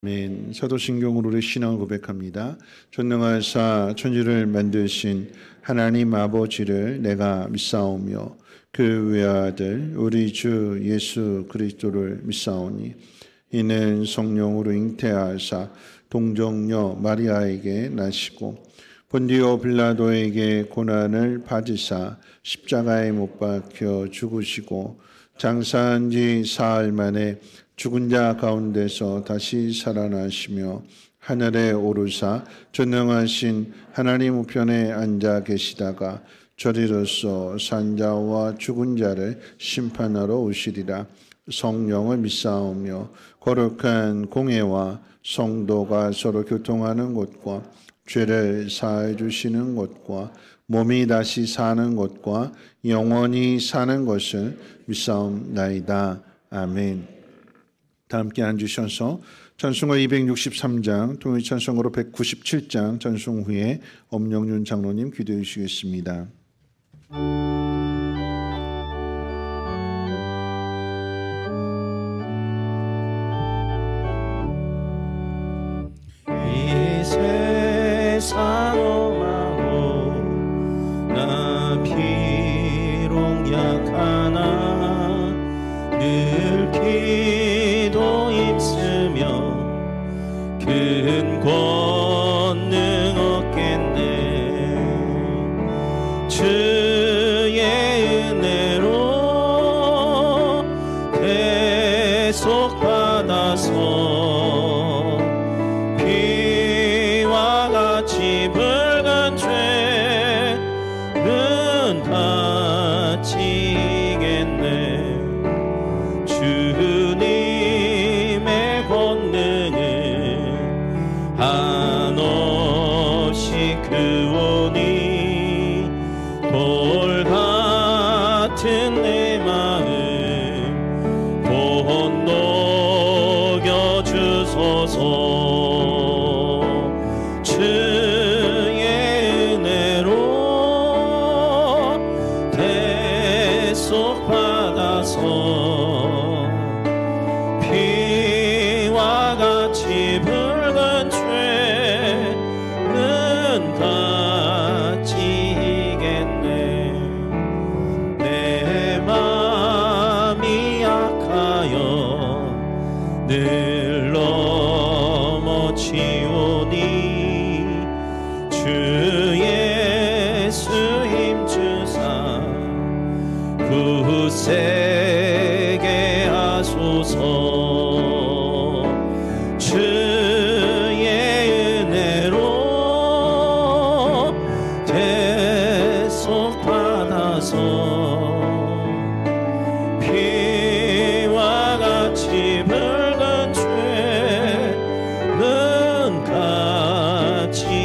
아멘. 사도신경으로 우리 신앙을 고백합니다. 전능하사 천지를 만드신 하나님 아버지를 내가 믿사오며 그 외아들 우리 주 예수 그리스도를 믿사오니 이는 성령으로 잉태하사 동정녀 마리아에게 나시고 본디오 빌라도에게 고난을 받으사 십자가에 못 박혀 죽으시고 장사한 지 사흘 만에 죽은 자 가운데서 다시 살아나시며 하늘에 오르사 전능하신 하나님 우편에 앉아 계시다가 저리로서 산자와 죽은 자를 심판하러 오시리라. 성령을 믿사오며 거룩한 공회와 성도가 서로 교통하는 곳과 죄를 사해 주시는 것과 몸이 다시 사는 것과 영원히 사는 것을 믿사옵나이다. 아멘. 다 함께 앉으셔서 찬송가 263장, 통일 찬송으로 197장 찬송 후에 엄영윤 장로님 기도해 주시겠습니다. 이 세상 험하고 나 비록 약하나 늘 기도 힘쓰며 큰 권능 얻겠네. 주의 은혜로 대속 받아서 피와 같이 붉은 죄는 다 지겠네. 주님의 권능은 한없이 크오니 돌 같은 내 마음 건너겨 주소서. 주의 은혜로 대속 받아서 피와 같이 붉은 죄는 다 지겠네. 내 맘이 약하여 늘 넘어지오니 주 예수 힘주사 굳세게 하소서. 주의 은혜로 대속 받아서 피와 같이 붉은 죄는 갚지겠네.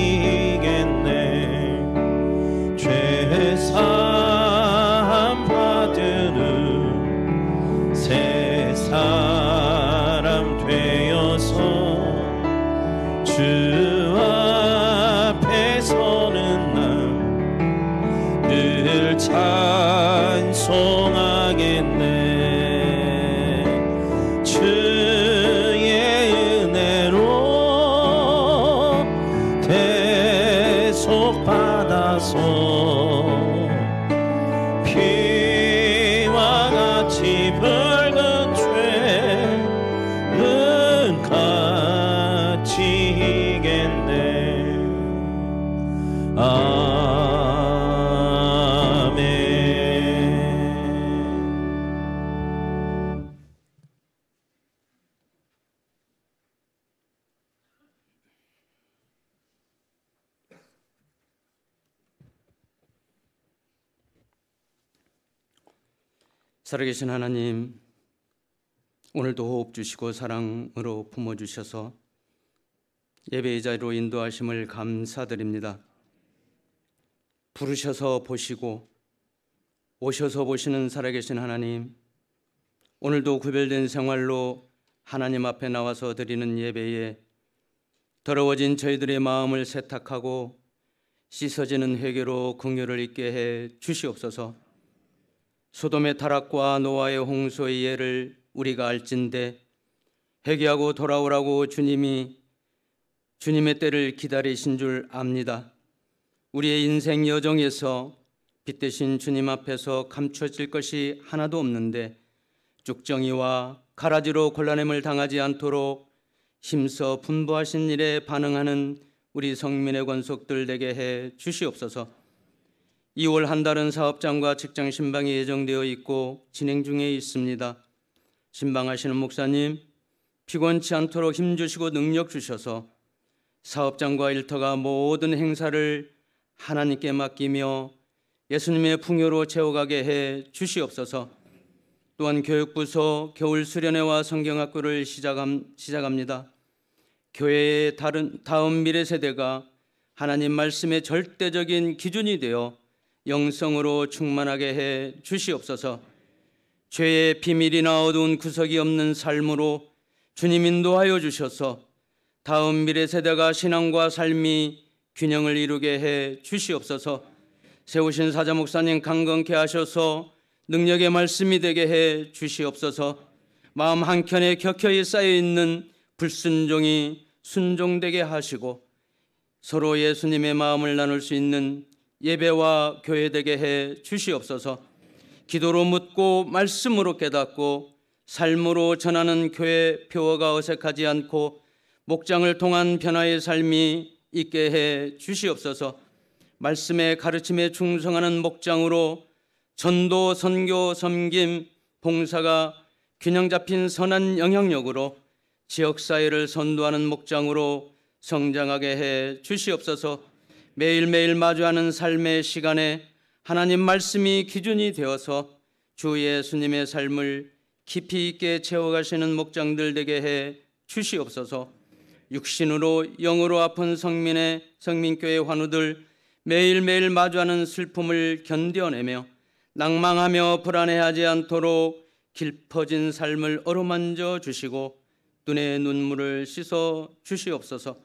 죄 사함 받으는 새 사람 되어서 주 앞에 서는 날 늘 찬송하겠네. 주의 은혜로 대속 받아서 피와 같이 붉은 죄는 갚지겠네. 아멘. 살아계신 하나님, 오늘도 호흡 주시고 사랑으로 품어주셔서 예배의 자리로 인도하심을 감사드립니다. 부르셔서 보시고 오셔서 보시는 살아계신 하나님, 오늘도 구별된 생활로 하나님 앞에 나와서 드리는 예배에 더러워진 저희들의 마음을 세탁하고 씻어지는 회개로 긍휼을 있게 해 주시옵소서. 소돔의 타락과 노아의 홍수의 예를 우리가 알진대 회개하고 돌아오라고 주님의 때를 기다리신 줄 압니다. 우리의 인생 여정에서 빛 대신 주님 앞에서 감춰질 것이 하나도 없는데 쭉정이와 가라지로 곤란함을 당하지 않도록 힘써 분부하신 일에 반응하는 우리 성민의 권속들 되게 해 주시옵소서. 2월 한 달은 사업장과 직장 신방이 예정되어 있고 진행 중에 있습니다. 신방하시는 목사님, 피곤치 않도록 힘주시고 능력 주셔서 사업장과 일터가 모든 행사를 하나님께 맡기며 예수님의 풍요로 채워가게 해 주시옵소서. 또한 교육부서 겨울 수련회와 성경학교를 시작합니다. 교회의 다음 미래 세대가 하나님 말씀의 절대적인 기준이 되어 영성으로 충만하게 해 주시옵소서. 죄의 비밀이나 어두운 구석이 없는 삶으로 주님 인도하여 주셔서 다음 미래 세대가 신앙과 삶이 균형을 이루게 해 주시옵소서. 세우신 사자 목사님 강건케 하셔서 능력의 말씀이 되게 해 주시옵소서. 마음 한켠에 격혀이 쌓여있는 불순종이 순종되게 하시고 서로 예수님의 마음을 나눌 수 있는 예배와 교회 되게 해 주시옵소서. 기도로 묻고 말씀으로 깨닫고 삶으로 전하는 교회 표어가 어색하지 않고 목장을 통한 변화의 삶이 있게 해 주시옵소서. 말씀의 가르침에 충성하는 목장으로 전도, 선교, 섬김, 봉사가 균형 잡힌 선한 영향력으로 지역사회를 선도하는 목장으로 성장하게 해 주시옵소서. 매일매일 마주하는 삶의 시간에 하나님 말씀이 기준이 되어서 주 예수님의 삶을 깊이 있게 채워가시는 목장들 되게 해 주시옵소서. 육신으로 영으로 아픈 성민교회 환우들 매일매일 마주하는 슬픔을 견뎌내며 낭망하며 불안해하지 않도록 길퍼진 삶을 어루만져 주시고 눈의 눈물을 씻어 주시옵소서.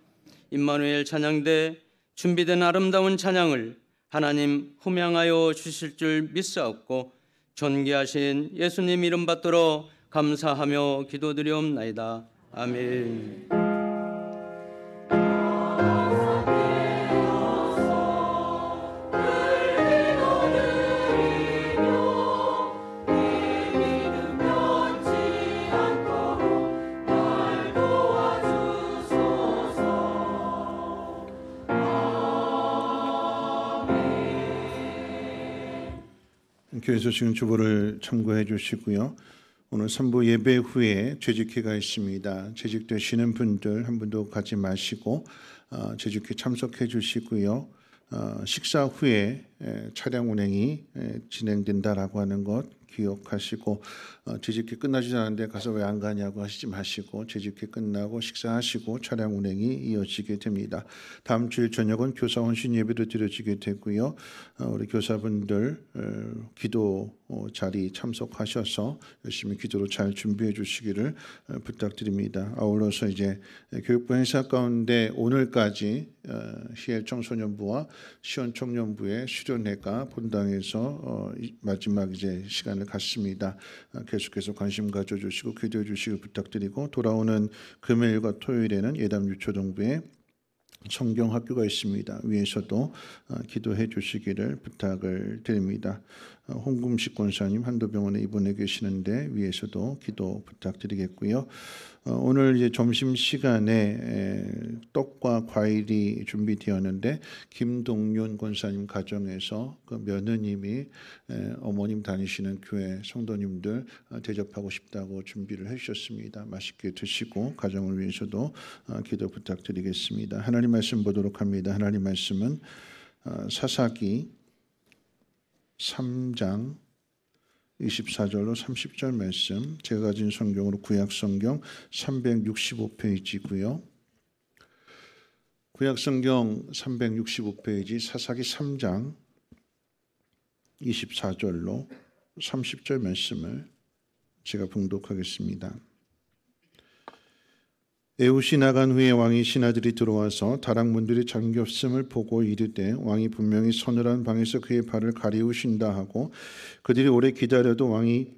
임마누엘 찬양대 준비된 아름다운 찬양을 하나님 흠양하여 주실 줄 믿사옵고 존귀하신 예수님 이름 받들어 감사하며 기도드리옵나이다. 아멘. 교회에서 지금 주보를 참고해 주시고요. 오늘 3부 예배 후에 재직회가 있습니다. 재직되시는 분들 한 분도 가지 마시고 재직회 참석해 주시고요. 식사 후에 차량 운행이 진행된다라고 하는 것 기억하시고 재직회 끝나지 않았는데 가서 왜 안 가냐고 하시지 마시고 재직회 끝나고 식사하시고 차량 운행이 이어지게 됩니다. 다음 주일 저녁은 교사 헌신 예배도 드려지게 되고요. 우리 교사분들 기도 자리 참석하셔서 열심히 기도로 잘 준비해 주시기를 부탁드립니다. 아울러서 이제 교육부 행사 가운데 오늘까지 희엘 청소년부와 시원 청년부의 수련회가 본당에서 마지막 이제 시간을 갖습니다. 계속해서 관심 가져주시고 기도해 주시길 부탁드리고 돌아오는 금요일과 토요일에는 예담 유초동부에 성경학교가 있습니다. 위에서도 기도해 주시기를 부탁을 드립니다. 홍금식 권사님 한도병원에 입원해 계시는데 위에서도 기도 부탁드리겠고요. 오늘 이제 점심 시간에 떡과 과일이 준비되었는데 김동윤 권사님 가정에서 그 며느님이 어머님 다니시는 교회 성도님들 대접하고 싶다고 준비를 해주셨습니다. 맛있게 드시고 가정을 위해서도 기도 부탁드리겠습니다. 하나님 말씀 보도록 합니다. 하나님 말씀은 사사기 3장 24절로 30절 말씀, 제가 가진 성경으로 구약성경 365페이지고요. 구약성경 365페이지 사사기 3장 24절로 30절 말씀을 제가 봉독하겠습니다. 에훗이 나간 후에 왕이 신하들이 들어와서 다락문들이 잠겼음을 보고 이르되 왕이 분명히 서늘한 방에서 그의 발을 가리우신다 하고 그들이 오래 기다려도 왕이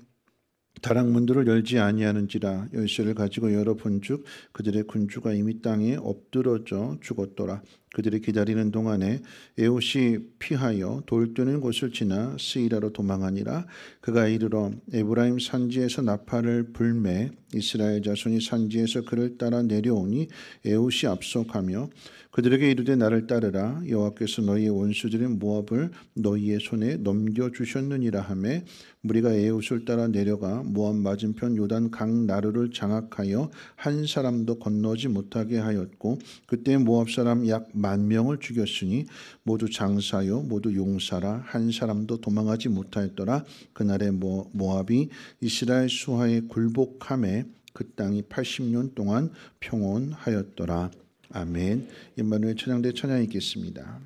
다락문들을 열지 아니하는지라. 열쇠를 가지고 열어본즉 그들의 군주가 이미 땅에 엎드러져 죽었더라. 그들이 기다리는 동안에 에옷이 피하여 돌 뜨는 곳을 지나 스이라로 도망하니라. 그가 이르러 에브라임 산지에서 나팔을 불매 이스라엘 자손이 산지에서 그를 따라 내려오니 에옷이 앞서가며 그들에게 이르되 나를 따르라. 여호와께서 너희의 원수들인 모압을 너희의 손에 넘겨주셨느니라 하매 무리가 에옷을 따라 내려가 모압 맞은편 요단 강 나루를 장악하여 한 사람도 건너지 못하게 하였고 그때 모압 사람 약 10,000명을 죽였으니 모두 장사요 모두 용사라. 한 사람도 도망하지 못하였더라. 그날에 모압이 이스라엘 수하에 굴복함에 그 땅이 80년 동안 평온하였더라. 아멘. 임마누엘 찬양대 찬양 읽겠습니다.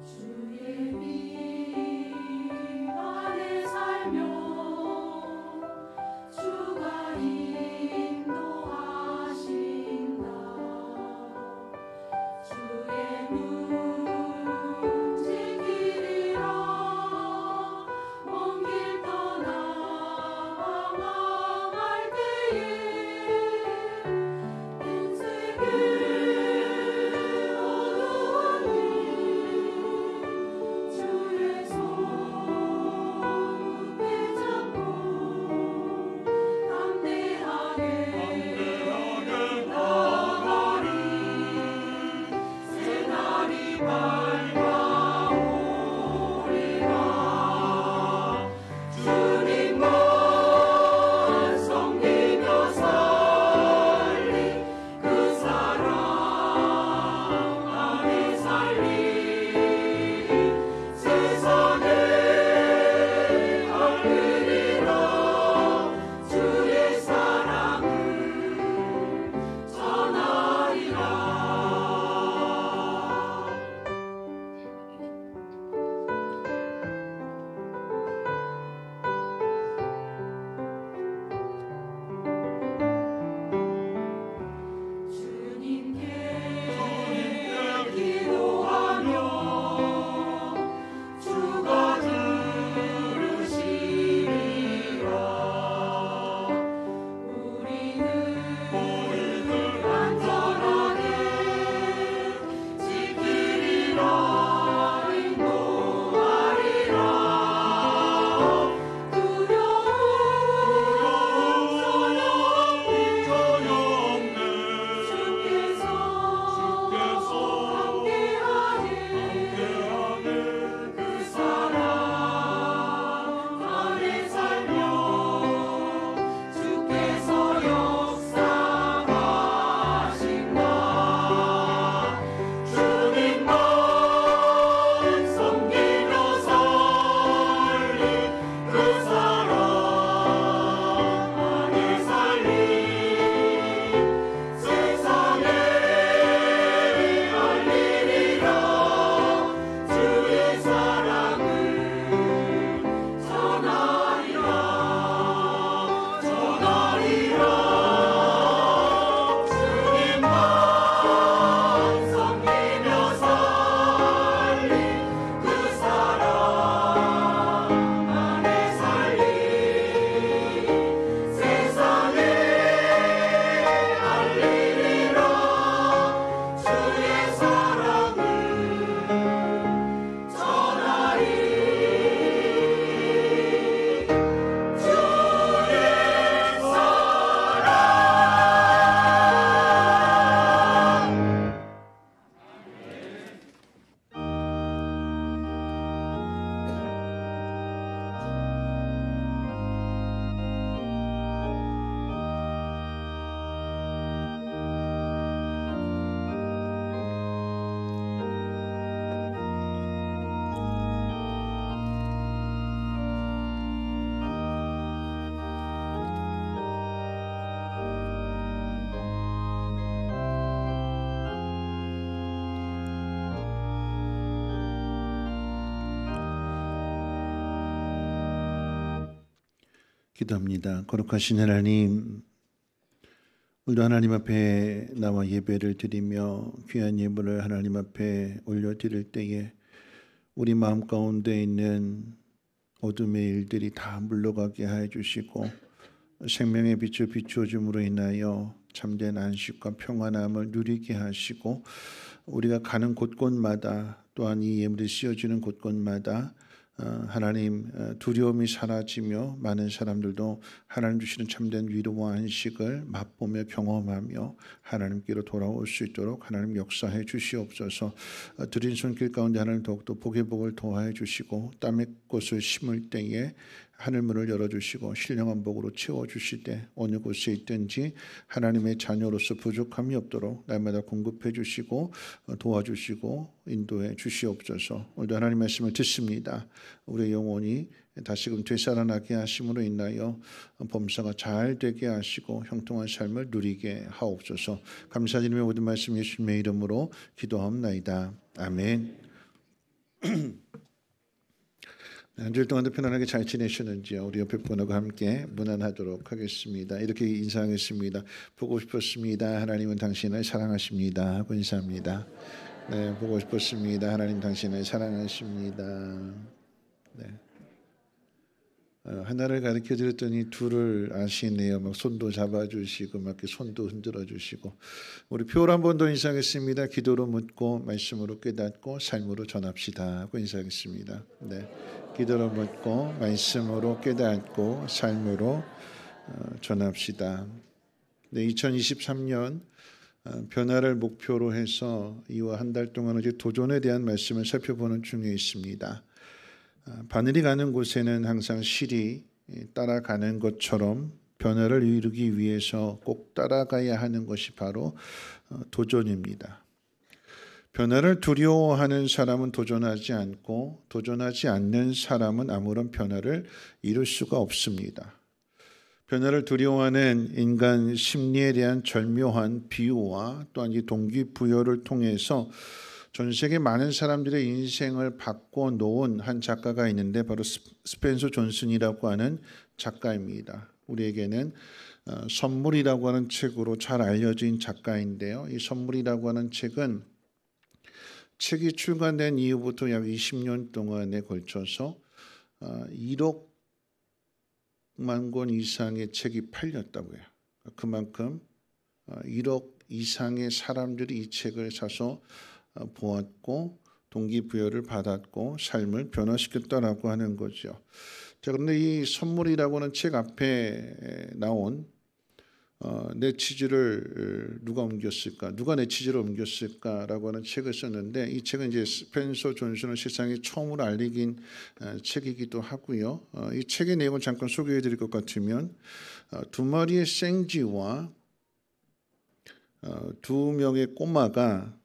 주의 미 안에 살며 기도합니다. 거룩하신 하나님, 오늘도 하나님 앞에 나와 예배를 드리며 귀한 예물을 하나님 앞에 올려드릴 때에 우리 마음 가운데 있는 어둠의 일들이 다 물러가게 하여 주시고 생명의 빛을 비추어 줌으로 인하여 참된 안식과 평안함을 누리게 하시고 우리가 가는 곳곳마다 또한 이 예물이 씌어지는 곳곳마다 하나님 두려움이 사라지며 많은 사람들도 하나님 주시는 참된 위로와 안식을 맛보며 경험하며 하나님께로 돌아올 수 있도록 하나님 역사해 주시옵소서. 드린 손길 가운데 하나님 더욱더 복의 복을 더하여 주시고 땀의 꽃을 심을 때에 하늘문을 열어주시고 신령한 복으로 채워주실 때 어느 곳에 있든지 하나님의 자녀로서 부족함이 없도록 날마다 공급해 주시고 도와주시고 인도해 주시옵소서. 오늘도 하나님 말씀을 듣습니다. 우리의 영혼이 다시금 되살아나게 하심으로 인하여 범사가 잘 되게 하시고 형통한 삶을 누리게 하옵소서. 감사드리며 모든 말씀 예수님의 이름으로 기도하옵나이다. 아멘. 한 주일 동안도 편안하게 잘 지내셨는지요? 우리 옆에 분하고 함께 문안하도록 하겠습니다. 이렇게 인사하겠습니다. 보고 싶었습니다. 하나님은 당신을 사랑하십니다. 하고 인사합니다. 네, 보고 싶었습니다. 하나님 당신을 사랑하십니다. 네. 하나를 가르쳐 드렸더니 둘을 아시네요. 막 손도 잡아주시고 막 이렇게 손도 흔들어 주시고. 우리 표를 한 번 더 인사하겠습니다. 기도로 묻고 말씀으로 깨닫고 삶으로 전합시다 하고 인사하겠습니다. 네, 기도로 묻고 말씀으로 깨닫고 삶으로 전합시다. 네, 2023년 변화를 목표로 해서 이와 한 달 동안 이제 도전에 대한 말씀을 살펴보는 중에 있습니다. 바늘이 가는 곳에는 항상 실이 따라가는 것처럼 변화를 이루기 위해서 꼭 따라가야 하는 것이 바로 도전입니다. 변화를 두려워하는 사람은 도전하지 않고 도전하지 않는 사람은 아무런 변화를 이룰 수가 없습니다. 변화를 두려워하는 인간 심리에 대한 절묘한 비유와 또한 이 동기부여를 통해서 전 세계 많은 사람들의 인생을 바꿔놓은 한 작가가 있는데 바로 스펜서 존슨이라고 하는 작가입니다. 우리에게는 선물이라고 하는 책으로 잘 알려진 작가인데요. 이 선물이라고 하는 책은 책이 출간된 이후부터 약 20년 동안에 걸쳐서 1억만 권 이상의 책이 팔렸다고 해요. 그만큼 1억 이상의 사람들이 이 책을 사서 보았고 동기부여를 받았고 삶을 변화시켰다라고 하는 거죠. 자, 그런데 이 선물이라고 하는 책 앞에 나온 내 치즈를 누가 옮겼을까? 누가 내 치즈를 옮겼을까라고 하는 책을 썼는데 이 책은 이제 스펜서 존슨을 세상에 처음으로 알리긴 책이기도 하고요. 이 책의 내용을 잠깐 소개해 드릴 것 같으면 두 마리의 생쥐와 두 명의 꼬마가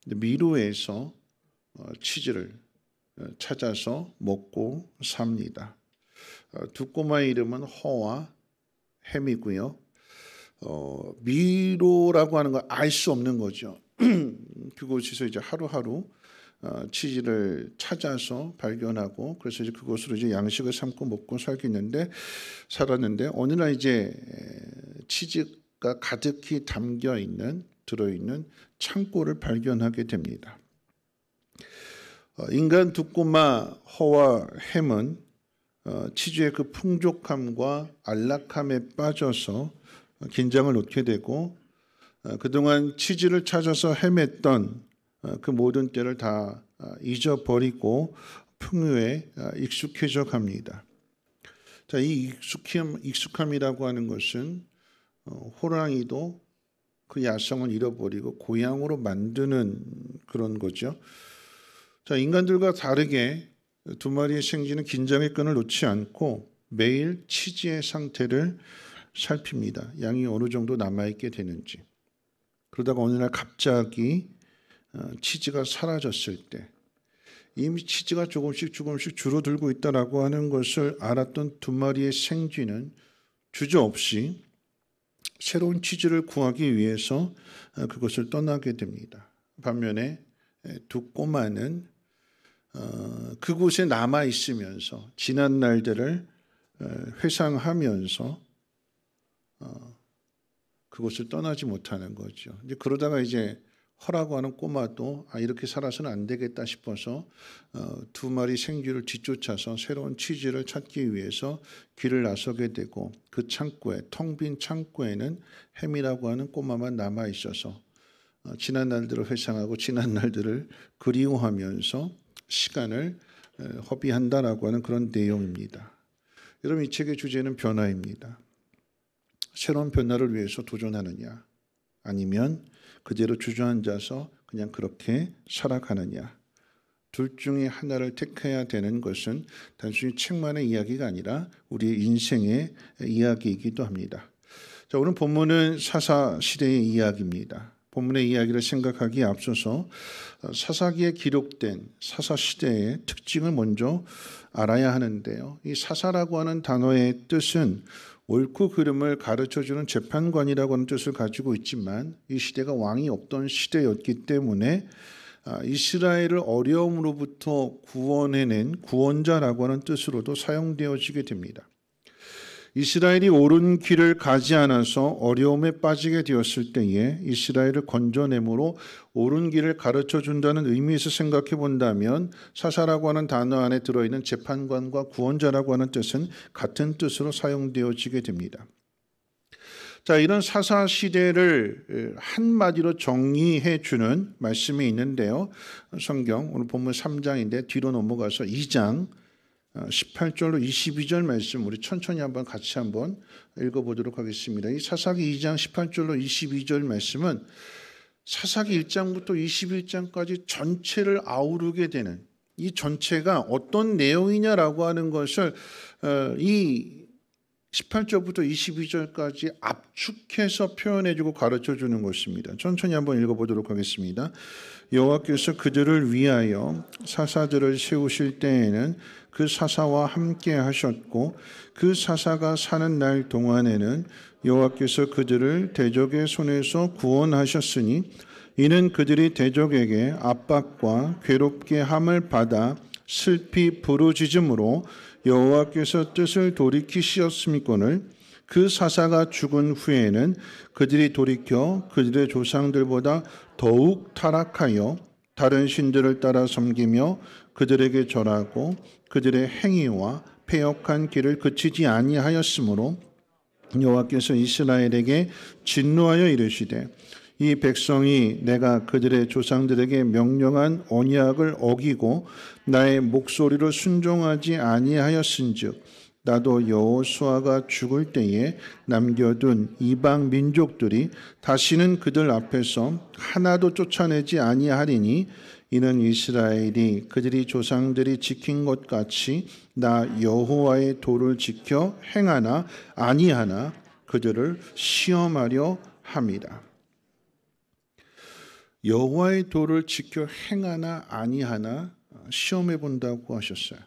미로에서 치즈를 찾아서 먹고 삽니다. 두 꼬마의 이름은 허와 햄이고요. 미로라고 하는 걸 알 수 없는 거죠. 그곳에서 이제 하루하루 치즈를 찾아서 발견하고 그래서 이제 그곳으로 이제 양식을 삼고 먹고 살았는데 어느 날 이제 치즈가 가득히 담겨 있는 들어있는 창고를 발견하게 됩니다. 인간 두 꼬마 허와 햄은 치즈의 그 풍족함과 안락함에 빠져서 긴장을 놓게 되고 그동안 치즈를 찾아서 헤맸던 그 모든 때를 다 잊어버리고 풍요에 익숙해져 갑니다. 자, 이 익숙함이라고 하는 것은 호랑이도 그 야성을 잃어버리고 고향으로 만드는 그런 거죠. 자, 인간들과 다르게 두 마리의 생쥐는 긴장의 끈을 놓지 않고 매일 치즈의 상태를 살핍니다. 양이 어느 정도 남아있게 되는지. 그러다가 어느 날 갑자기 치즈가 사라졌을 때 이미 치즈가 조금씩 줄어들고 있다라고 하는 것을 알았던 두 마리의 생쥐는 주저없이 새로운 치즈를 구하기 위해서 그것을 떠나게 됩니다. 반면에 두 꼬마는 그곳에 남아 있으면서 지난 날들을 회상하면서 그곳을 떠나지 못하는 거죠. 이제 그러다가 이제 허라고 하는 꼬마도 이렇게 살아서는 안 되겠다 싶어서 두 마리 생쥐를 뒤쫓아서 새로운 취지를 찾기 위해서 길을 나서게 되고, 그 창고에, 텅 빈 창고에는 햄이라고 하는 꼬마만 남아 있어서 지난 날들을 회상하고 지난 날들을 그리워하면서 시간을 허비한다라고 하는 그런 내용입니다. 여러분, 이 책의 주제는 변화입니다. 새로운 변화를 위해서 도전하느냐, 아니면 그대로 주저앉아서 그냥 그렇게 살아가느냐. 둘 중에 하나를 택해야 되는 것은 단순히 책만의 이야기가 아니라 우리의 인생의 이야기이기도 합니다. 자, 오늘 본문은 사사시대의 이야기입니다. 본문의 이야기를 생각하기에 앞서서 사사기에 기록된 사사시대의 특징을 먼저 알아야 하는데요. 이 사사라고 하는 단어의 뜻은 옳고 그름을 가르쳐주는 재판관이라고 하는 뜻을 가지고 있지만, 이 시대가 왕이 없던 시대였기 때문에 이스라엘을 어려움으로부터 구원해낸 구원자라고 하는 뜻으로도 사용되어지게 됩니다. 이스라엘이 옳은 길을 가지 않아서 어려움에 빠지게 되었을 때에 이스라엘을 건져내므로 옳은 길을 가르쳐준다는 의미에서 생각해 본다면, 사사라고 하는 단어 안에 들어있는 재판관과 구원자라고 하는 뜻은 같은 뜻으로 사용되어지게 됩니다. 자, 이런 사사 시대를 한마디로 정리해 주는 말씀이 있는데요. 성경 오늘 본문 3장인데 뒤로 넘어가서 2장 18절로 22절 말씀 우리 천천히 같이 한번 읽어보도록 하겠습니다. 이 사사기 2장 18절로 22절 말씀은 사사기 1장부터 21장까지 전체를 아우르게 되는, 이 전체가 어떤 내용이냐라고 하는 것을 이 18절부터 22절까지 압축해서 표현해주고 가르쳐주는 것입니다. 천천히 한번 읽어보도록 하겠습니다. 여호와께서 그들을 위하여 사사들을 세우실 때에는 그 사사와 함께 하셨고, 그 사사가 사는 날 동안에는 여호와께서 그들을 대적의 손에서 구원하셨으니, 이는 그들이 대적에게 압박과 괴롭게 함을 받아 슬피 부르짖음으로 여호와께서 뜻을 돌이키시었음이거늘, 그 사사가 죽은 후에는 그들이 돌이켜 그들의 조상들보다 더욱 타락하여 다른 신들을 따라 섬기며 그들에게 절하고 그들의 행위와 패역한 길을 그치지 아니하였으므로 여호와께서 이스라엘에게 진노하여 이르시되, 이 백성이 내가 그들의 조상들에게 명령한 언약을 어기고 나의 목소리를 순종하지 아니하였은즉, 나도 여호수아가 죽을 때에 남겨둔 이방 민족들이 다시는 그들 앞에서 하나도 쫓아내지 아니하리니, 이는 이스라엘이 그들이 조상들이 지킨 것 같이 나 여호와의 도를 지켜 행하나 아니하나 그들을 시험하려 함이라. 여호와의 도를 지켜 행하나 아니하나 시험해 본다고 하셨어요.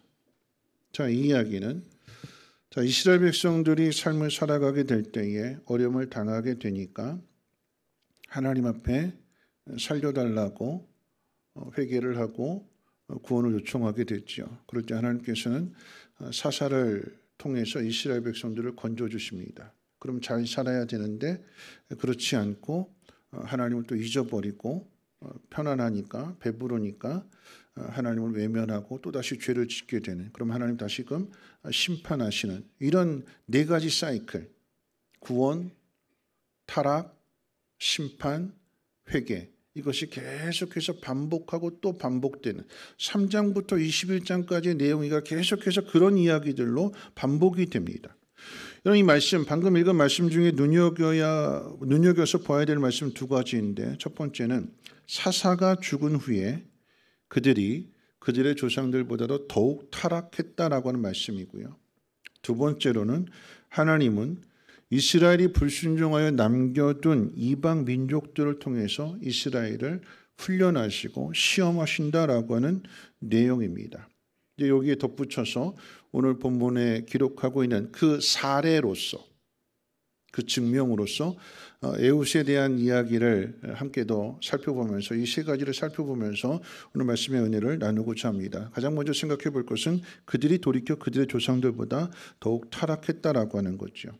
자, 이 이야기는 이스라엘 백성들이 삶을 살아가게 될 때에 어려움을 당하게 되니까 하나님 앞에 살려달라고 회개를 하고 구원을 요청하게 됐죠. 그럴 때 하나님께서는 사사를 통해서 이스라엘 백성들을 건져주십니다. 그럼 잘 살아야 되는데 그렇지 않고 하나님을 또 잊어버리고 편안하니까, 배부르니까 하나님을 외면하고 또다시 죄를 짓게 되는, 그럼 하나님 다시금 심판하시는 이런 네 가지 사이클, 구원, 타락, 심판, 회개, 이것이 계속해서 반복하고 또 반복되는 3장부터 21장까지의 내용이가 계속해서 그런 이야기들로 반복이 됩니다. 여러분, 이 말씀, 방금 읽은 말씀 중에 눈여겨서 봐야 될 말씀 두 가지인데, 첫 번째는 사사가 죽은 후에 그들이 그들의 조상들보다도 더욱 타락했다라고 하는 말씀이고요. 두 번째로는 하나님은 이스라엘이 불순종하여 남겨둔 이방 민족들을 통해서 이스라엘을 훈련하시고 시험하신다라고 하는 내용입니다. 이제 여기에 덧붙여서 오늘 본문에 기록하고 있는 그 사례로서 그 증명으로서 에웃에 대한 이야기를 함께도 살펴보면서 이 세 가지를 살펴보면서 오늘 말씀의 은혜를 나누고자 합니다. 가장 먼저 생각해 볼 것은 그들이 돌이켜 그들의 조상들보다 더욱 타락했다라고 하는 거죠.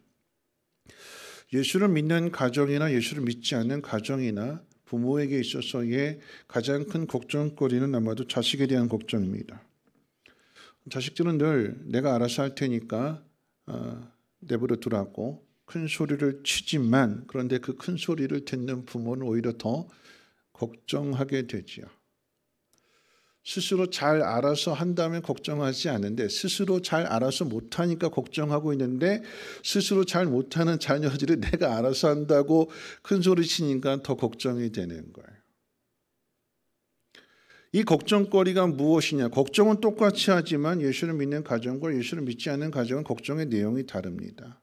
예수를 믿는 가정이나 예수를 믿지 않는 가정이나 부모에게 있어서의 가장 큰 걱정거리는 아마도 자식에 대한 걱정입니다. 자식들은 늘 내가 알아서 할 테니까 내버려 두라고 큰 소리를 치지만, 그런데 그 큰 소리를 듣는 부모는 오히려 더 걱정하게 되지요. 스스로 잘 알아서 한다면 걱정하지 않는데 스스로 잘 알아서 못하니까 걱정하고 있는데, 스스로 잘 못하는 자녀들이 내가 알아서 한다고 큰 소리 치니까 더 걱정이 되는 거예요. 이 걱정거리가 무엇이냐? 걱정은 똑같이 하지만 예수를 믿는 가정과 예수를 믿지 않는 가정은 걱정의 내용이 다릅니다.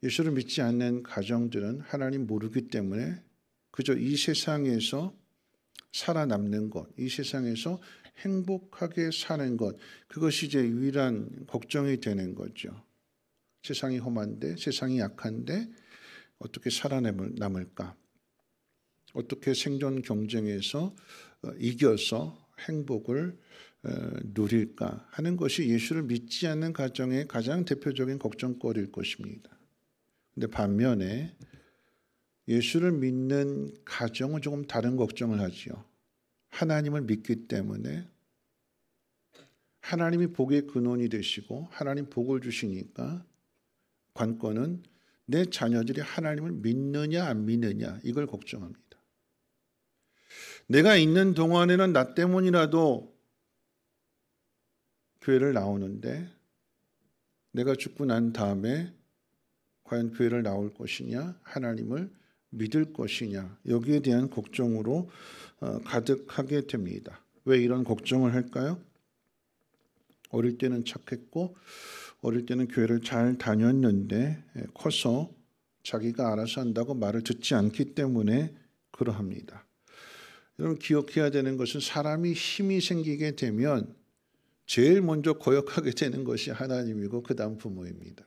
예수를 믿지 않는 가정들은 하나님 모르기 때문에 그저 이 세상에서 살아남는 것, 이 세상에서 행복하게 사는 것, 그것이 이제 유일한 걱정이 되는 거죠. 세상이 험한데, 세상이 약한데 어떻게 살아남을까? 어떻게 생존 경쟁에서 이겨서 행복을 누릴까 하는 것이 예수를 믿지 않는 가정의 가장 대표적인 걱정거리일 것입니다. 그런데 반면에 예수를 믿는 가정은 조금 다른 걱정을 하지요. 하나님을 믿기 때문에 하나님이 복의 근원이 되시고 하나님 복을 주시니까 관건은 내 자녀들이 하나님을 믿느냐 안 믿느냐, 이걸 걱정합니다. 내가 있는 동안에는 나 때문이라도 교회를 나오는데 내가 죽고 난 다음에 과연 교회를 나올 것이냐, 하나님을 믿을 것이냐, 여기에 대한 걱정으로 가득하게 됩니다. 왜 이런 걱정을 할까요? 어릴 때는 착했고 어릴 때는 교회를 잘 다녔는데 커서 자기가 알아서 한다고 말을 듣지 않기 때문에 그러합니다. 여러분, 기억해야 되는 것은 사람이 힘이 생기게 되면 제일 먼저 거역하게 되는 것이 하나님이고 그 다음 부모입니다.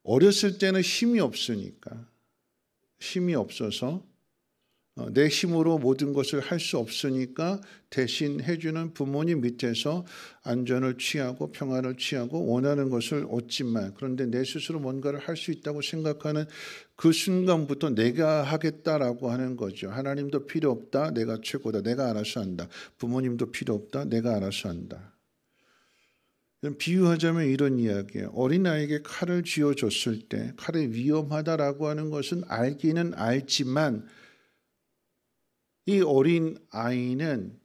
어렸을 때는 힘이 없으니까, 힘이 없어서 내 힘으로 모든 것을 할 수 없으니까 대신 해주는 부모님 밑에서 안전을 취하고 평안을 취하고 원하는 것을 얻지만, 그런데 내 스스로 뭔가를 할 수 있다고 생각하는 그 순간부터 내가 하겠다라고 하는 거죠. 하나님도 필요 없다, 내가 최고다, 내가 알아서 한다. 부모님도 필요 없다, 내가 알아서 한다. 비유하자면 이런 이야기예요. 어린아이에게 칼을 쥐어줬을 때 칼이 위험하다라고 하는 것은 알기는 알지만 이 어린 아이는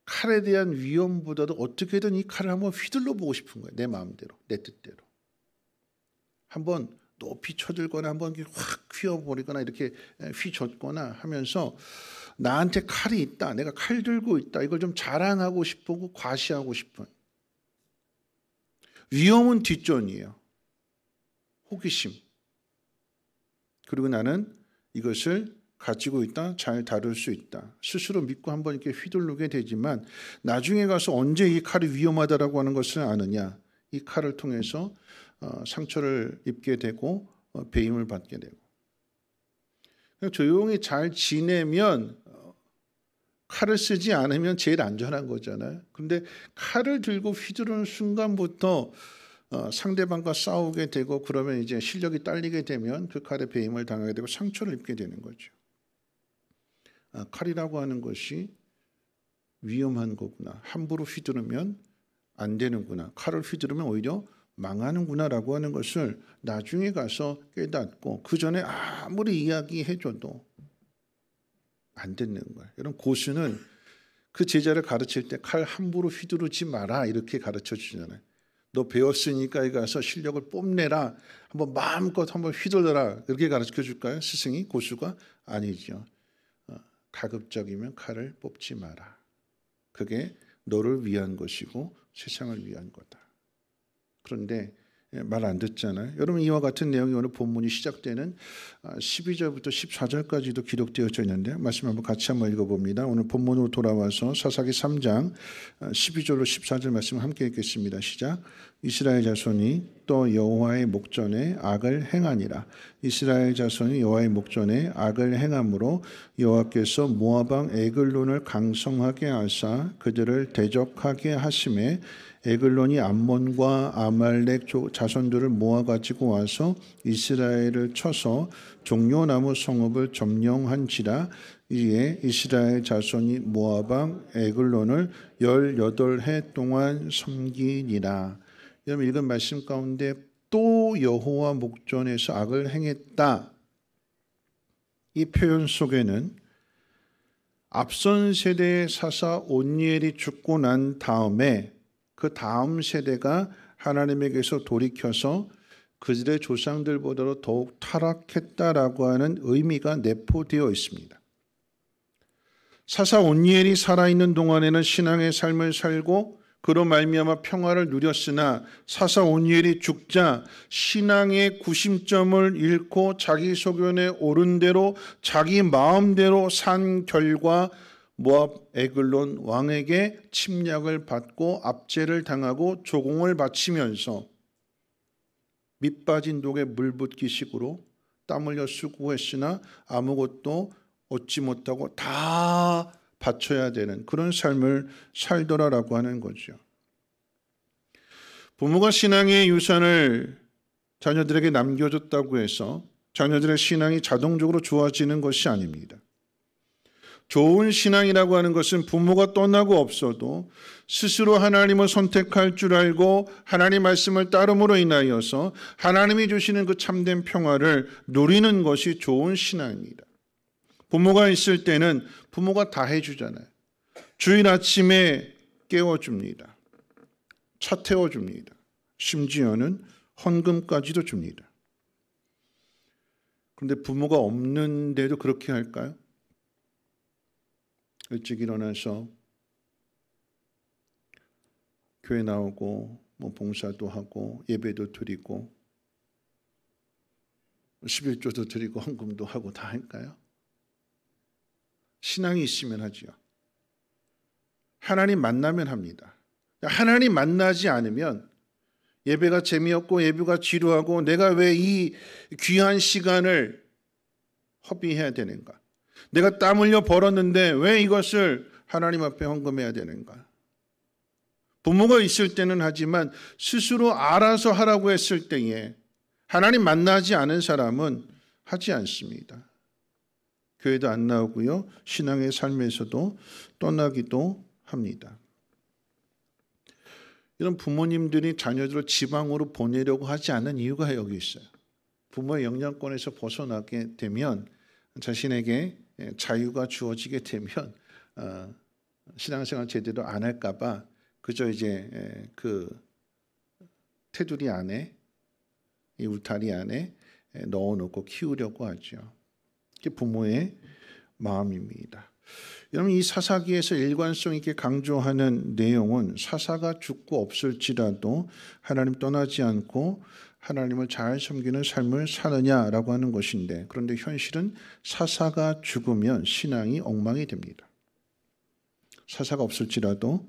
칼에 대한 위험보다도 어떻게든 이 칼을 한번 휘둘러 보고 싶은 거예요. 내 마음대로, 내 뜻대로. 한번 높이 쳐들거나 한번 확 휘어버리거나 이렇게 휘젓거나 하면서 나한테 칼이 있다, 내가 칼 들고 있다, 이걸 좀 자랑하고 싶고 과시하고 싶은. 위험은 뒷전이에요. 호기심. 그리고 나는 이것을 가지고 있다, 잘 다룰 수 있다. 스스로 믿고 한번 이렇게 휘두르게 되지만 나중에 가서 언제 이 칼이 위험하다라고 하는 것을 아느냐. 이 칼을 통해서 상처를 입게 되고 배임을 받게 되고. 조용히 잘 지내면 칼을 쓰지 않으면 제일 안전한 거잖아요. 그런데 칼을 들고 휘두르는 순간부터 상대방과 싸우게 되고 그러면 이제 실력이 딸리게 되면 그 칼에 배임을 당하게 되고 상처를 입게 되는 거죠. 칼이라고 하는 것이 위험한 거구나. 함부로 휘두르면 안 되는구나. 칼을 휘두르면 오히려 망하는구나라고 하는 것을 나중에 가서 깨닫고 그 전에 아무리 이야기해줘도 안 듣는 거예요. 여러분, 고수는 그 제자를 가르칠 때 칼 함부로 휘두르지 마라 이렇게 가르쳐 주잖아요. 너 배웠으니까 여기 가서 실력을 뽐내라. 한번 마음껏 한번 휘둘러라. 이렇게 가르쳐 줄까요? 스승이, 고수가? 아니죠. 가급적이면 칼을 뽑지 마라. 그게 너를 위한 것이고 세상을 위한 거다. 그런데 말 안 듣잖아요. 여러분, 이와 같은 내용이 오늘 본문이 시작되는 12절부터 14절까지도 기록되어 있는데 말씀 한번 같이 한번 읽어봅니다. 오늘 본문으로 돌아와서 사사기 3장 12절로 14절 말씀 함께 읽겠습니다. 시작. 이스라엘 자손이 또 여호와의 목전에 악을 행하니라. 이스라엘 자손이 여호와의 목전에 악을 행함으로 여호와께서 모압 왕 에글론을 강성하게 하사 그들을 대적하게 하심에 에글론이 암몬과 아말렉 자손들을 모아가지고 와서 이스라엘을 쳐서 종려나무 성읍을 점령한지라. 이에 이스라엘 자손이 모압 왕 에글론을 18해 동안 섬기니라. 여러분 읽은 말씀 가운데 또 여호와 목전에서 악을 행했다, 이 표현 속에는 앞선 세대의 사사 온니엘이 죽고 난 다음에 그 다음 세대가 하나님에게서 돌이켜서 그들의 조상들보다도 더욱 타락했다라고 하는 의미가 내포되어 있습니다. 사사 온니엘이 살아있는 동안에는 신앙의 삶을 살고 그로 말미암아 평화를 누렸으나 사사 온니엘이 죽자 신앙의 구심점을 잃고 자기 소견에 오른 대로 자기 마음대로 산 결과 모압 에글론 왕에게 침략을 받고 압제를 당하고 조공을 바치면서 밑빠진 독에 물 붓기 식으로 땀 흘려 수고했으나 아무것도 얻지 못하고 다 바쳐야 되는 그런 삶을 살더라라고 하는 거죠. 부모가 신앙의 유산을 자녀들에게 남겨줬다고 해서 자녀들의 신앙이 자동적으로 좋아지는 것이 아닙니다. 좋은 신앙이라고 하는 것은 부모가 떠나고 없어도 스스로 하나님을 선택할 줄 알고 하나님 말씀을 따름으로 인하여서 하나님이 주시는 그 참된 평화를 누리는 것이 좋은 신앙입니다. 부모가 있을 때는 부모가 다 해주잖아요. 주일 아침에 깨워줍니다. 차 태워줍니다. 심지어는 헌금까지도 줍니다. 그런데 부모가 없는데도 그렇게 할까요? 일찍 일어나서 교회 나오고 봉사도 하고 예배도 드리고 11조도 드리고 헌금도 하고 다 할까요? 신앙이 있으면 하지요. 하나님 만나면 합니다. 하나님 만나지 않으면 예배가 재미없고 예배가 지루하고 내가 왜 이 귀한 시간을 허비해야 되는가? 내가 땀 흘려 벌었는데 왜 이것을 하나님 앞에 헌금해야 되는가? 부모가 있을 때는 하지만 스스로 알아서 하라고 했을 때에 하나님 만나지 않은 사람은 하지 않습니다. 교회도 안 나오고요. 신앙의 삶에서도 떠나기도 합니다. 이런 부모님들이 자녀들을 지방으로 보내려고 하지 않는 이유가 여기 있어요. 부모의 영향권에서 벗어나게 되면 자신에게 자유가 주어지게 되면 신앙생활 제대로 안 할까 봐 그저 이제 그 테두리 안에 이 울타리 안에 넣어놓고 키우려고 하죠. 이게 부모의 마음입니다. 여러분 이 사사기에서 일관성 있게 강조하는 내용은 사사가 죽고 없을지라도 하나님 떠나지 않고 하나님을 잘 섬기는 삶을 사느냐라고 하는 것인데, 그런데 현실은 사사가 죽으면 신앙이 엉망이 됩니다. 사사가 없을지라도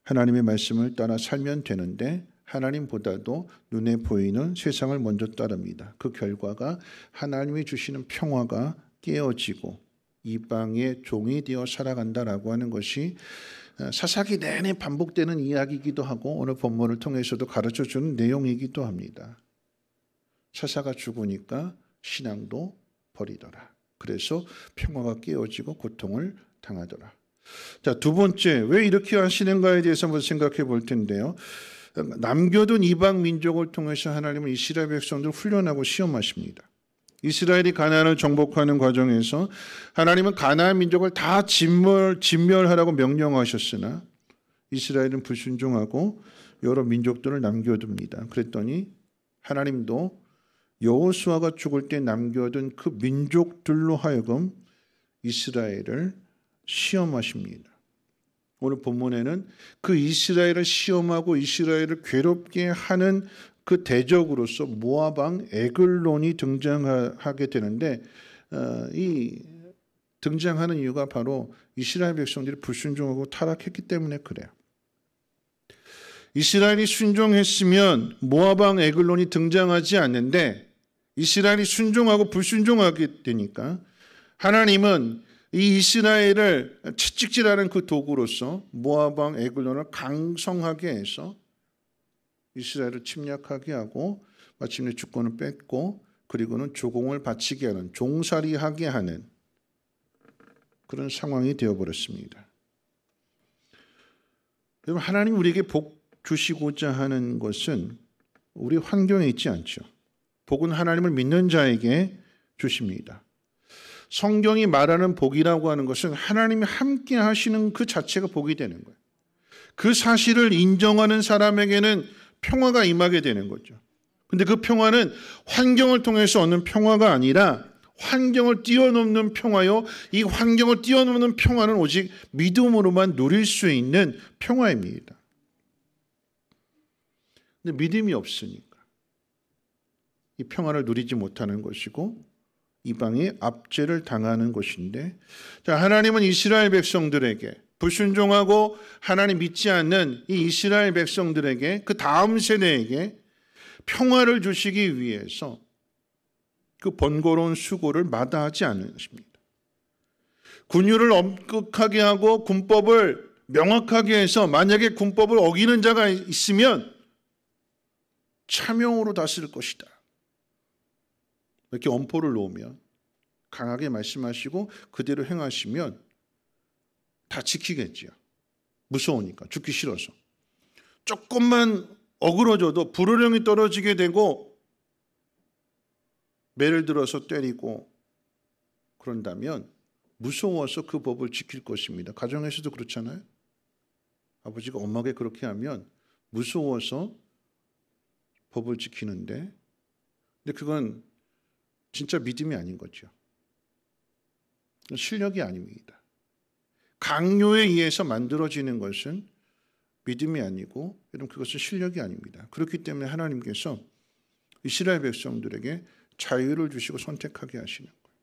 하나님의 말씀을 따라 살면 되는데 하나님보다도 눈에 보이는 세상을 먼저 따릅니다. 그 결과가 하나님이 주시는 평화가 깨어지고 이방의 종이 되어 살아간다라고 하는 것이 사사기 내내 반복되는 이야기이기도 하고 오늘 본문을 통해서도 가르쳐주는 내용이기도 합니다. 사사가 죽으니까 신앙도 버리더라. 그래서 평화가 깨어지고 고통을 당하더라. 자, 두 번째, 왜 이렇게 하시는가에 대해서 한번 생각해 볼 텐데요. 남겨둔 이방 민족을 통해서 하나님은 이스라엘 백성들을 훈련하고 시험하십니다. 이스라엘이 가나안을 정복하는 과정에서 하나님은 가나안 민족을 다 진멸하라고 명령하셨으나 이스라엘은 불순종하고 여러 민족들을 남겨둡니다. 그랬더니 하나님도 여호수아가 죽을 때 남겨둔 그 민족들로 하여금 이스라엘을 시험하십니다. 오늘 본문에는 그 이스라엘을 시험하고 이스라엘을 괴롭게 하는 그 대적으로서 모압 왕 에글론이 등장하게 되는데 이 등장하는 이유가 바로 이스라엘 백성들이 불순종하고 타락했기 때문에 그래요. 이스라엘이 순종했으면 모압 왕 에글론이 등장하지 않는데 이스라엘이 순종하고 불순종하게 되니까 하나님은 이 이스라엘을 채찍질하는 그 도구로서 모압 왕 에글론을 강성하게 해서 이스라엘을 침략하게 하고 마침내 주권을 뺏고 그리고는 조공을 바치게 하는, 종살이하게 하는 그런 상황이 되어버렸습니다. 여러분, 하나님 우리에게 복 주시고자 하는 것은 우리 환경에 있지 않죠. 복은 하나님을 믿는 자에게 주십니다. 성경이 말하는 복이라고 하는 것은 하나님이 함께 하시는 그 자체가 복이 되는 거예요. 그 사실을 인정하는 사람에게는 평화가 임하게 되는 거죠. 근데 그 평화는 환경을 통해서 얻는 평화가 아니라 환경을 뛰어넘는 평화요. 이 환경을 뛰어넘는 평화는 오직 믿음으로만 누릴 수 있는 평화입니다. 근데 믿음이 없으니까 이 평화를 누리지 못하는 것이고 이방이 압제를 당하는 것인데, 자, 하나님은 이스라엘 백성들에게, 불순종하고 하나님 믿지 않는 이 이스라엘 백성들에게, 그 다음 세대에게 평화를 주시기 위해서 그 번거로운 수고를 마다하지 않으십니다. 군율을 엄격하게 하고 군법을 명확하게 해서 만약에 군법을 어기는 자가 있으면 차명으로 다스릴 것이다, 이렇게 엄포를 놓으면, 강하게 말씀하시고 그대로 행하시면 다 지키겠지요. 무서우니까, 죽기 싫어서. 조금만 어그러져도 불호령이 떨어지게 되고 매를 들어서 때리고 그런다면 무서워서 그 법을 지킬 것입니다. 가정에서도 그렇잖아요. 아버지가 엄하게 그렇게 하면 무서워서 법을 지키는데, 근데 그건 진짜 믿음이 아닌 거죠. 실력이 아닙니다. 강요에 의해서 만들어지는 것은 믿음이 아니고, 여러분, 그것은 실력이 아닙니다. 그렇기 때문에 하나님께서 이스라엘 백성들에게 자유를 주시고 선택하게 하시는 거예요.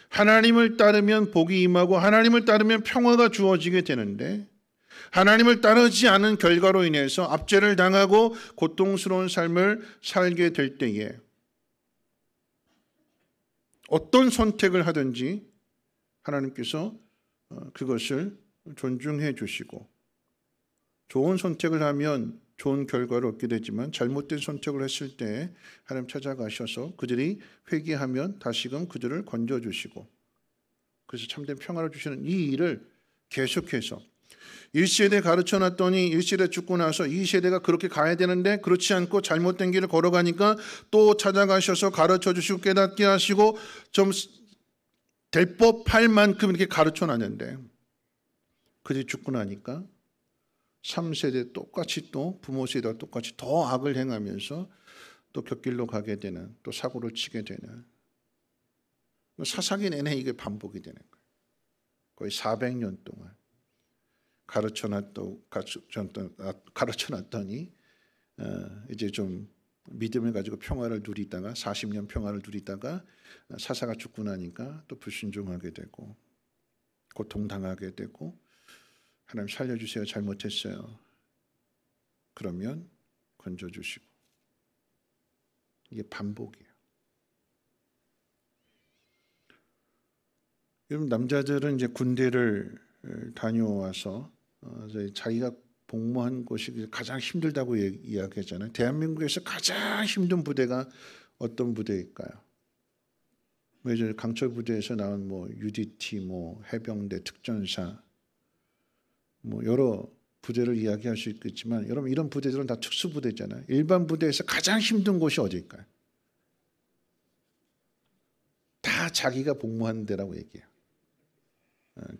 하나님을 따르면 복이 임하고 하나님을 따르면 평화가 주어지게 되는데, 하나님을 따르지 않은 결과로 인해서 압제를 당하고 고통스러운 삶을 살게 될 때에 어떤 선택을 하든지 하나님께서 그것을 존중해 주시고, 좋은 선택을 하면 좋은 결과를 얻게 되지만 잘못된 선택을 했을 때 하나님 찾아가셔서 그들이 회개하면 다시금 그들을 건져주시고, 그래서 참된 평화를 주시는 이 일을 계속해서 1세대 가르쳐놨더니 1세대 죽고 나서 2세대가 그렇게 가야 되는데 그렇지 않고 잘못된 길을 걸어가니까 또 찾아가셔서 가르쳐주시고 깨닫게 하시고 좀 될 법할 만큼 이렇게 가르쳐놨는데 그들이 죽고 나니까 3세대 똑같이 또 부모 세대와 똑같이 더 악을 행하면서 또 곁길로 가게 되는, 또 사고를 치게 되는, 사사기 내내 이게 반복이 되는 거예요. 거의 400년 동안 가르쳐놨더니 이제 좀 믿음을 가지고 평화를 누리다가 40년 평화를 누리다가 사사가 죽고 나니까 또 불순종하게 되고 고통당하게 되고, 하나님 살려주세요, 잘못했어요, 그러면 건져주시고, 이게 반복이에요. 여러분, 남자들은 이제 군대를 다녀와서 자기가 복무한 곳이 가장 힘들다고 이야기하잖아요. 대한민국에서 가장 힘든 부대가 어떤 부대일까요? 뭐 이제 강철 부대에서 나온 뭐 UDT, 뭐 해병대, 특전사, 뭐 여러 부대를 이야기할 수 있겠지만, 여러분, 이런 부대들은 다 특수 부대잖아요. 일반 부대에서 가장 힘든 곳이 어디일까요? 다 자기가 복무한 데라고 얘기해요.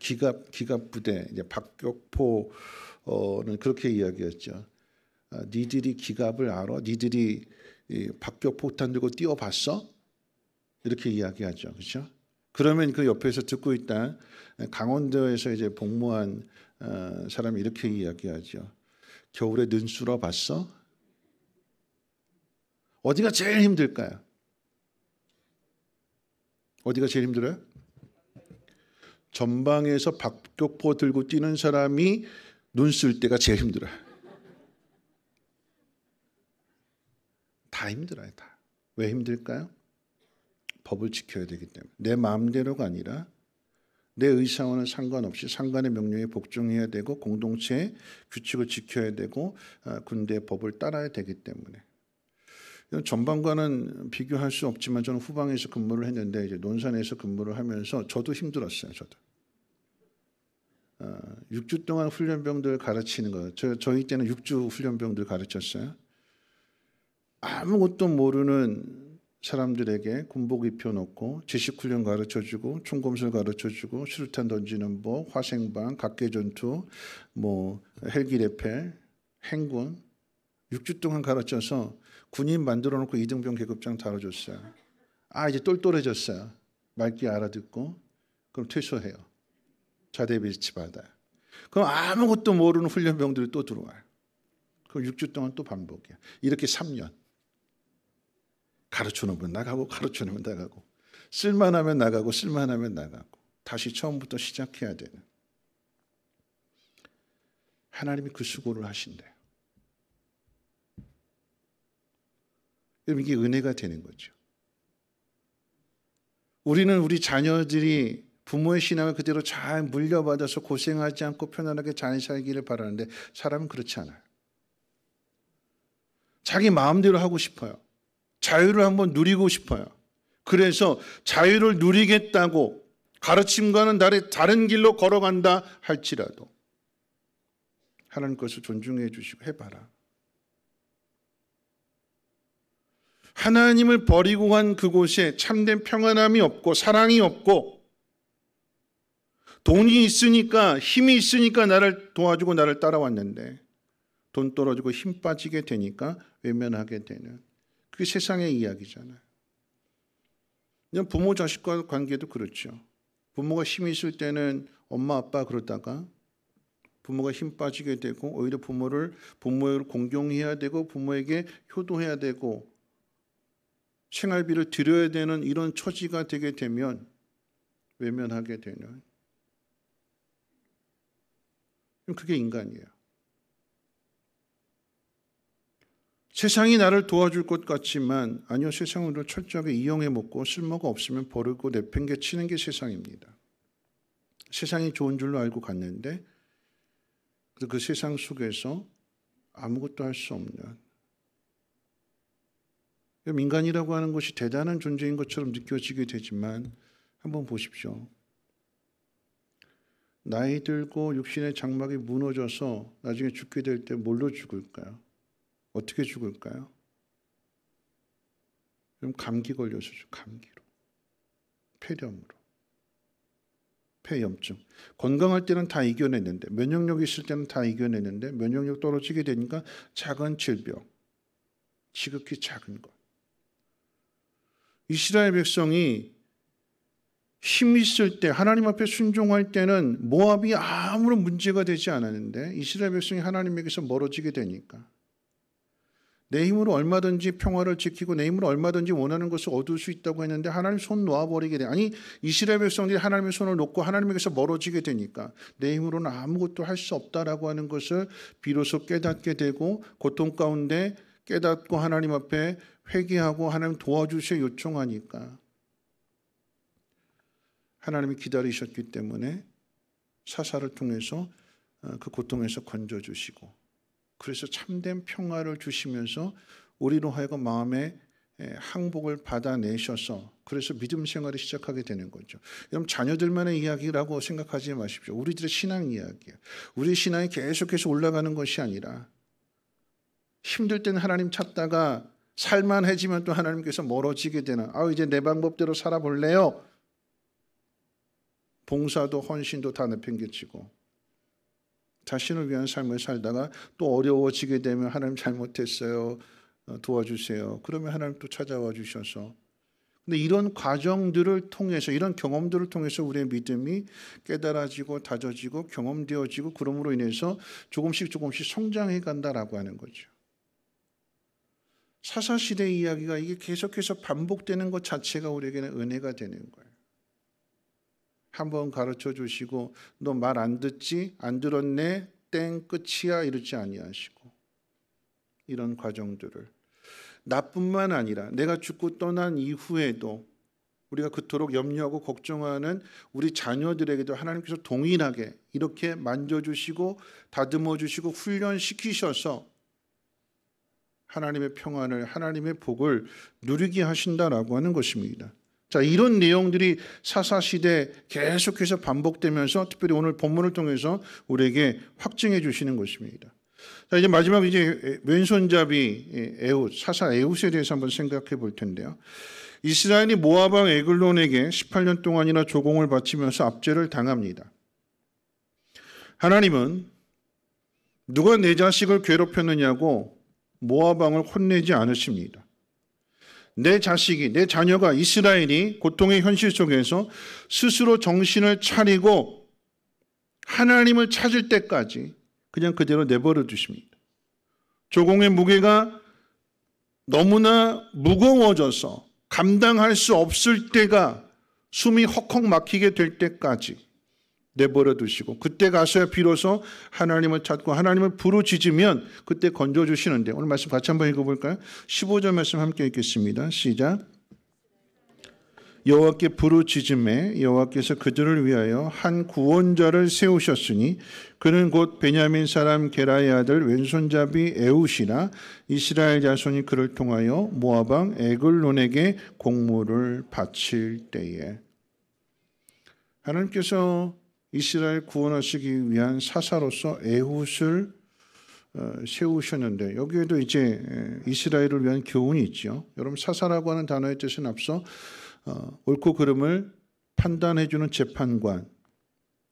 기갑 부대, 이제 박격포는 그렇게 이야기했죠. 니들이 기갑을 알아? 니들이 박격포탄 들고 뛰어봤어? 이렇게 이야기하죠, 그렇죠? 그러면 그 옆에서 듣고 있다 강원도에서 이제 복무한 사람이 이렇게 이야기하죠. 겨울에 눈 쓸어 봤어? 어디가 제일 힘들까요? 어디가 제일 힘들어요? 전방에서 박격포 들고 뛰는 사람이 눈 쓸 때가 제일 힘들어요. 다 힘들어요. 다. 왜 힘들까요? 법을 지켜야 되기 때문에. 내 마음대로가 아니라 내 의사와는 상관없이 상관의 명령에 복종해야 되고 공동체의 규칙을 지켜야 되고 군대의 법을 따라야 되기 때문에. 전방과는 비교할 수 없지만 저는 후방에서 근무를 했는데 이제 논산에서 근무를 하면서 저도 힘들었어요. 저도. 6주 동안 훈련병들 가르치는 거. 저희 때는 6주 훈련병들 가르쳤어요. 아무것도 모르는 사람들에게 군복 입혀놓고 지식훈련 가르쳐주고 총검술 가르쳐주고 수류탄 던지는 법, 화생방, 각계전투, 헬기 레펠, 행군 6주 동안 가르쳐서 군인 만들어놓고 이등병 계급장 달아줬어요. 이제 똘똘해졌어요. 말귀 알아듣고 그럼 퇴소해요. 자대 배치 받아요. 그럼 아무것도 모르는 훈련병들이 또 들어와요. 그럼 6주 동안 또 반복이에요. 이렇게 3년. 가르쳐놓으면 나가고 가르쳐놓으면 나가고 쓸만하면 나가고 쓸만하면 나가고 다시 처음부터 시작해야 되는 하나님이 그 수고를 하신대요. 여러분 이게 은혜가 되는 거죠. 우리는 우리 자녀들이 부모의 신앙을 그대로 잘 물려받아서 고생하지 않고 편안하게 잘 살기를 바라는데 사람은 그렇지 않아요. 자기 마음대로 하고 싶어요. 자유를 한번 누리고 싶어요. 그래서 자유를 누리겠다고 가르침과는 다른 길로 걸어간다 할지라도 하나님 것을 존중해 주시고 해봐라. 하나님을 버리고 간 그곳에 참된 평안함이 없고 사랑이 없고 돈이 있으니까 힘이 있으니까 나를 도와주고 나를 따라왔는데 돈 떨어지고 힘 빠지게 되니까 외면하게 되는 그게 세상의 이야기잖아요. 그냥 부모 자식과 관계도 그렇죠. 부모가 힘이 있을 때는 엄마 아빠 그러다가 부모가 힘 빠지게 되고 오히려 부모를 공경해야 되고 부모에게 효도해야 되고 생활비를 드려야 되는 이런 처지가 되게 되면 외면하게 되는 그게 인간이에요. 세상이 나를 도와줄 것 같지만 아니요, 세상으로 철저하게 이용해 먹고 쓸모가 없으면 버리고 내팽개치는 게 세상입니다. 세상이 좋은 줄로 알고 갔는데 그 세상 속에서 아무것도 할 수 없는 인간이라고 하는 것이 대단한 존재인 것처럼 느껴지게 되지만 한번 보십시오. 나이 들고 육신의 장막이 무너져서 나중에 죽게 될 때 뭘로 죽을까요? 어떻게 죽을까요? 그럼 감기 걸려서 감기로, 폐렴으로, 폐염증. 건강할 때는 다 이겨냈는데 면역력이 있을 때는 다 이겨냈는데 면역력 떨어지게 되니까 작은 질병, 지극히 작은 것. 이스라엘 백성이 힘 있을 때 하나님 앞에 순종할 때는 모압이 아무런 문제가 되지 않았는데 이스라엘 백성이 하나님에게서 멀어지게 되니까 내 힘으로 얼마든지 평화를 지키고 내 힘으로 얼마든지 원하는 것을 얻을 수 있다고 했는데 하나님 손 놓아버리게 돼. 아니 이스라엘 백성들이 하나님의 손을 놓고 하나님에게서 멀어지게 되니까 내 힘으로는 아무것도 할 수 없다라고 하는 것을 비로소 깨닫게 되고 고통 가운데 깨닫고 하나님 앞에 회개하고 하나님 도와주시어 요청하니까 하나님이 기다리셨기 때문에 사사를 통해서 그 고통에서 건져주시고 그래서 참된 평화를 주시면서 우리로 하여금 마음의 항복을 받아내셔서 그래서 믿음 생활을 시작하게 되는 거죠. 여러분 자녀들만의 이야기라고 생각하지 마십시오. 우리들의 신앙 이야기예요. 우리 신앙이 계속해서 올라가는 것이 아니라 힘들 때는 하나님 찾다가 살만해지면 또 하나님께서 멀어지게 되는 이제 내 방법대로 살아볼래요. 봉사도 헌신도 다 내팽개치고 자신을 위한 삶을 살다가 또 어려워지게 되면 하나님 잘못했어요. 도와주세요. 그러면 하나님 또 찾아와 주셔서 근데 이런 과정들을 통해서 이런 경험들을 통해서 우리의 믿음이 깨달아지고 다져지고 경험되어지고 그럼으로 인해서 조금씩 성장해 간다라고 하는 거죠. 사사시대의 이야기가 이게 계속해서 반복되는 것 자체가 우리에게는 은혜가 되는 거예요. 한번 가르쳐 주시고 너 말 안 듣지? 안 들었네? 땡 끝이야 이러지 아니하시고 이런 과정들을 나뿐만 아니라 내가 죽고 떠난 이후에도 우리가 그토록 염려하고 걱정하는 우리 자녀들에게도 하나님께서 동일하게 이렇게 만져주시고 다듬어 주시고 훈련시키셔서 하나님의 평안을, 하나님의 복을 누리게 하신다라고 하는 것입니다. 자, 이런 내용들이 사사시대 계속해서 반복되면서 특별히 오늘 본문을 통해서 우리에게 확증해 주시는 것입니다. 자, 이제 마지막 이제 왼손잡이 에훗, 사사 에훗에 대해서 한번 생각해 볼 텐데요. 이스라엘이 모압 왕 에글론에게 18년 동안이나 조공을 바치면서 압제를 당합니다. 하나님은 누가 내 자식을 괴롭혔느냐고 모압 왕을 혼내지 않으십니다. 내 자식이, 내 자녀가, 이스라엘이 고통의 현실 속에서 스스로 정신을 차리고 하나님을 찾을 때까지 그냥 그대로 내버려 두십니다. 조공의 무게가 너무나 무거워져서 감당할 수 없을 때가 숨이 헉헉 막히게 될 때까지 내버려 두시고 그때 가서야 비로소 하나님을 찾고 하나님을 부르짖으면 그때 건져주시는데 오늘 말씀 같이 한번 읽어볼까요? 15절 말씀 함께 읽겠습니다. 시작. 여호와께 부르짖음에 여호와께서 그들을 위하여 한 구원자를 세우셨으니 그는 곧 베냐민 사람 게라의 아들 왼손잡이 에훗이라 이스라엘 자손이 그를 통하여 모압 왕 에글론에게 공물을 바칠 때에. 하나님께서 이스라엘 구원하시기 위한 사사로서 에훗을 세우셨는데 여기에도 이제 이스라엘을 위한 교훈이 있죠. 여러분 사사라고 하는 단어의 뜻은 앞서 옳고 그름을 판단해주는 재판관,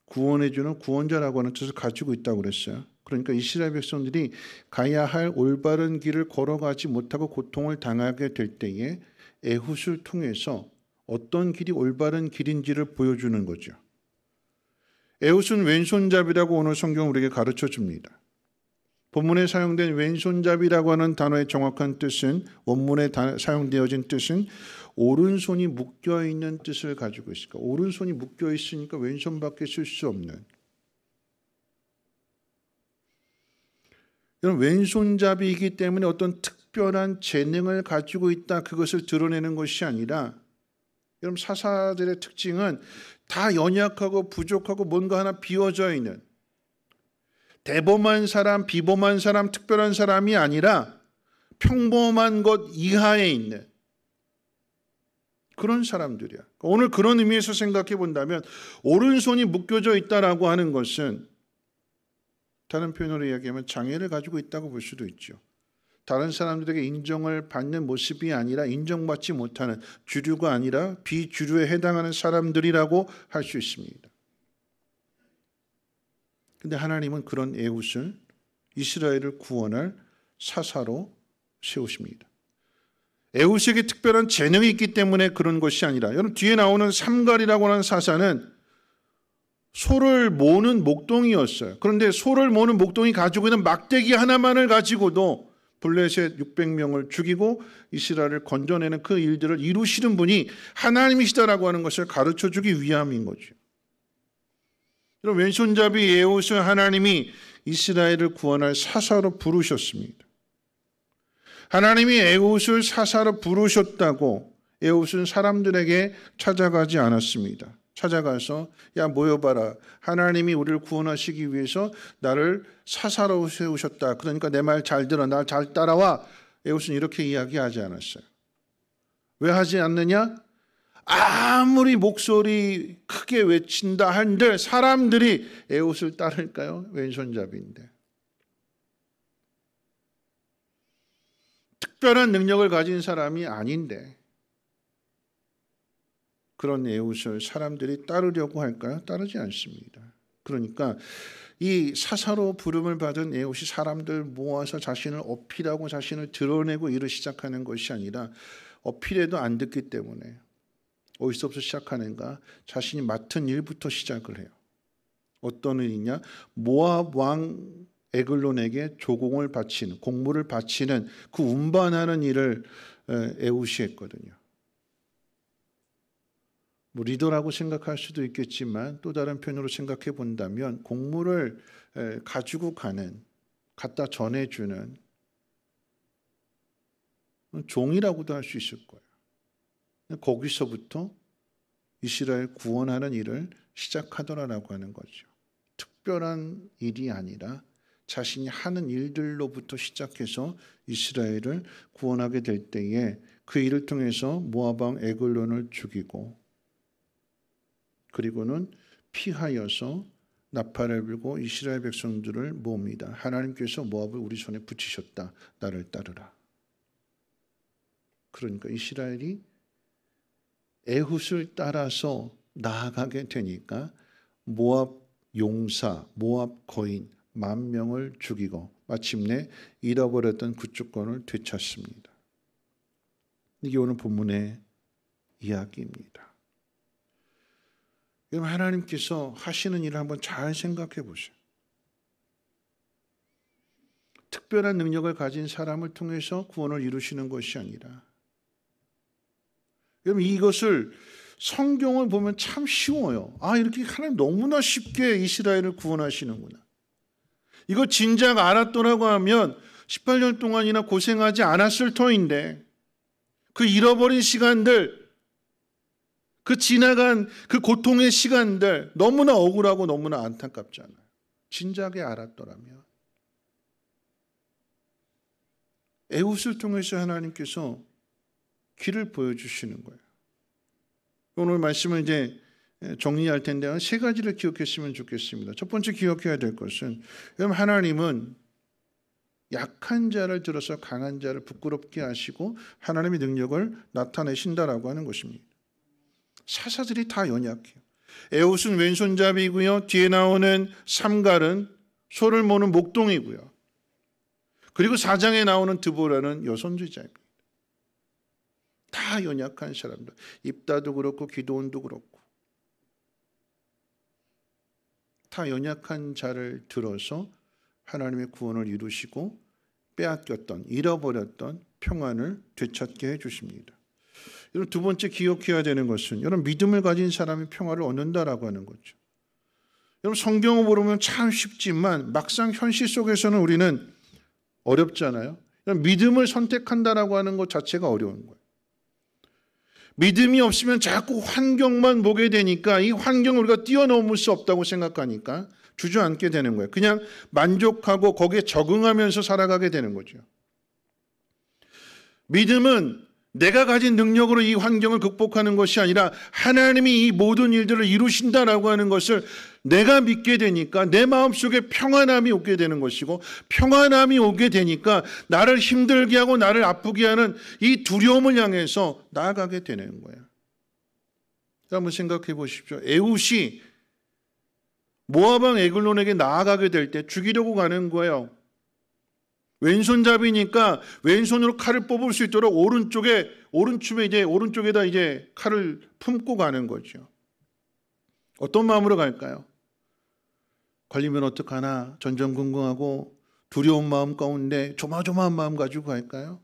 구원해주는 구원자라고 하는 뜻을 가지고 있다고 그랬어요. 그러니까 이스라엘 백성들이 가야 할 올바른 길을 걸어가지 못하고 고통을 당하게 될 때에 에훗을 통해서 어떤 길이 올바른 길인지를 보여주는 거죠. 에훗은 왼손잡이라고 오늘 성경 우리에게 가르쳐 줍니다. 본문에 사용된 왼손잡이라고 하는 단어의 정확한 뜻은 원문에 사용되어진 뜻은 오른손이 묶여있는 뜻을 가지고 있으니까 오른손이 묶여있으니까 왼손밖에 쓸 수 없는 여러분 왼손잡이이기 때문에 어떤 특별한 재능을 가지고 있다 그것을 드러내는 것이 아니라 여러분 사사들의 특징은 다 연약하고 부족하고 뭔가 하나 비워져 있는 대범한 사람, 비범한 사람, 특별한 사람이 아니라 평범한 것 이하에 있는 그런 사람들이야. 오늘 그런 의미에서 생각해 본다면 오른손이 묶여져 있다라고 하는 것은 다른 표현으로 이야기하면 장애를 가지고 있다고 볼 수도 있죠. 다른 사람들에게 인정을 받는 모습이 아니라 인정받지 못하는 주류가 아니라 비주류에 해당하는 사람들이라고 할 수 있습니다. 근데 하나님은 그런 에훗을 이스라엘을 구원할 사사로 세우십니다. 에훗에게 특별한 재능이 있기 때문에 그런 것이 아니라 여러분 뒤에 나오는 삼갈이라고 하는 사사는 소를 모는 목동이었어요. 그런데 소를 모는 목동이 가지고 있는 막대기 하나만을 가지고도 블레셋 600명을 죽이고 이스라엘을 건져내는 그 일들을 이루시는 분이 하나님이시다라고 하는 것을 가르쳐주기 위함인 거죠. 왼손잡이 에훗을 하나님이 이스라엘을 구원할 사사로 부르셨습니다. 하나님이 에훗을 사사로 부르셨다고 에훗은 사람들에게 찾아가지 않았습니다. 찾아가서 야 모여봐라. 하나님이 우리를 구원하시기 위해서 나를 사사로 세우셨다. 그러니까 내 말 잘 들어. 날 잘 따라와. 에훗은 이렇게 이야기하지 않았어요. 왜 하지 않느냐? 아무리 목소리 크게 외친다 한들 사람들이 에훗을 따를까요? 왼손잡이인데. 특별한 능력을 가진 사람이 아닌데 그런 에훗을 사람들이 따르려고 할까요? 따르지 않습니다. 그러니까 이 사사로 부름을 받은 에훗이 사람들 모아서 자신을 어필하고 자신을 드러내고 일을 시작하는 것이 아니라 어필해도 안 듣기 때문에 어디서부터 시작하는가? 자신이 맡은 일부터 시작을 해요. 어떤 일이냐? 모압 왕 에글론에게 조공을 바치는, 공물을 바치는 그 운반하는 일을 에훗이 했거든요. 뭐 리더라고 생각할 수도 있겠지만 또 다른 편으로 생각해 본다면 공물을 가지고 가는, 갖다 전해주는 종이라고도 할 수 있을 거예요. 거기서부터 이스라엘 구원하는 일을 시작하더라라고 하는 거죠. 특별한 일이 아니라 자신이 하는 일들로부터 시작해서 이스라엘을 구원하게 될 때에 그 일을 통해서 모압 왕 에글론을 죽이고 그리고는 피하여서 나팔을 불고 이스라엘 백성들을 모읍니다. 하나님께서 모압을 우리 손에 붙이셨다. 나를 따르라. 그러니까 이스라엘이 에훗을 따라서 나아가게 되니까 모압 용사, 모압 거인 10,000명을 죽이고 마침내 잃어버렸던 그 주권을 되찾습니다. 이게 오늘 본문의 이야기입니다. 여러분, 하나님께서 하시는 일을 한번 잘 생각해 보세요. 특별한 능력을 가진 사람을 통해서 구원을 이루시는 것이 아니라, 여러분, 이것을 성경을 보면 참 쉬워요. 이렇게 하나님 너무나 쉽게 이스라엘을 구원하시는구나. 이거 진작 알았더라고 하면 18년 동안이나 고생하지 않았을 터인데, 그 잃어버린 시간들, 그 지나간 그 고통의 시간들 너무나 억울하고 너무나 안타깝잖아요. 진작에 알았더라면. 에훗을 통해서 하나님께서 길을 보여주시는 거예요. 오늘 말씀을 이제 정리할 텐데 3가지를 기억했으면 좋겠습니다. 첫 번째 기억해야 될 것은, 여러분, 하나님은 약한 자를 들어서 강한 자를 부끄럽게 하시고 하나님의 능력을 나타내신다라고 하는 것입니다. 사사들이 다 연약해요. 에훗은 왼손잡이고요. 뒤에 나오는 삼갈은 소를 모는 목동이고요. 그리고 4장에 나오는 드보라는 여선주자입니다. 다 연약한 사람들. 입다도 그렇고 기드온도 그렇고 다 연약한 자를 들어서 하나님의 구원을 이루시고 빼앗겼던, 잃어버렸던 평안을 되찾게 해주십니다. 여러분, 두 번째 기억해야 되는 것은, 여러분, 믿음을 가진 사람이 평화를 얻는다라고 하는 거죠. 여러분, 성경을 보면 참 쉽지만 막상 현실 속에서는 우리는 어렵잖아요. 믿음을 선택한다라고 하는 것 자체가 어려운 거예요. 믿음이 없으면 자꾸 환경만 보게 되니까 이 환경을 우리가 뛰어넘을 수 없다고 생각하니까 주저앉게 되는 거예요. 그냥 만족하고 거기에 적응하면서 살아가게 되는 거죠. 믿음은 내가 가진 능력으로 이 환경을 극복하는 것이 아니라 하나님이 이 모든 일들을 이루신다라고 하는 것을 내가 믿게 되니까 내 마음속에 평안함이 오게 되는 것이고, 평안함이 오게 되니까 나를 힘들게 하고 나를 아프게 하는 이 두려움을 향해서 나아가게 되는 거예요. 한번 생각해 보십시오. 에훗이 모압 왕 에글론에게 나아가게 될 때 죽이려고 가는 거예요. 왼손잡이니까 왼손으로 칼을 뽑을 수 있도록 오른쪽에다 이제 칼을 품고 가는 거죠. 어떤 마음으로 갈까요? 걸리면 어떡하나 전전긍긍하고 두려운 마음 가운데 조마조마한 마음 가지고 갈까요?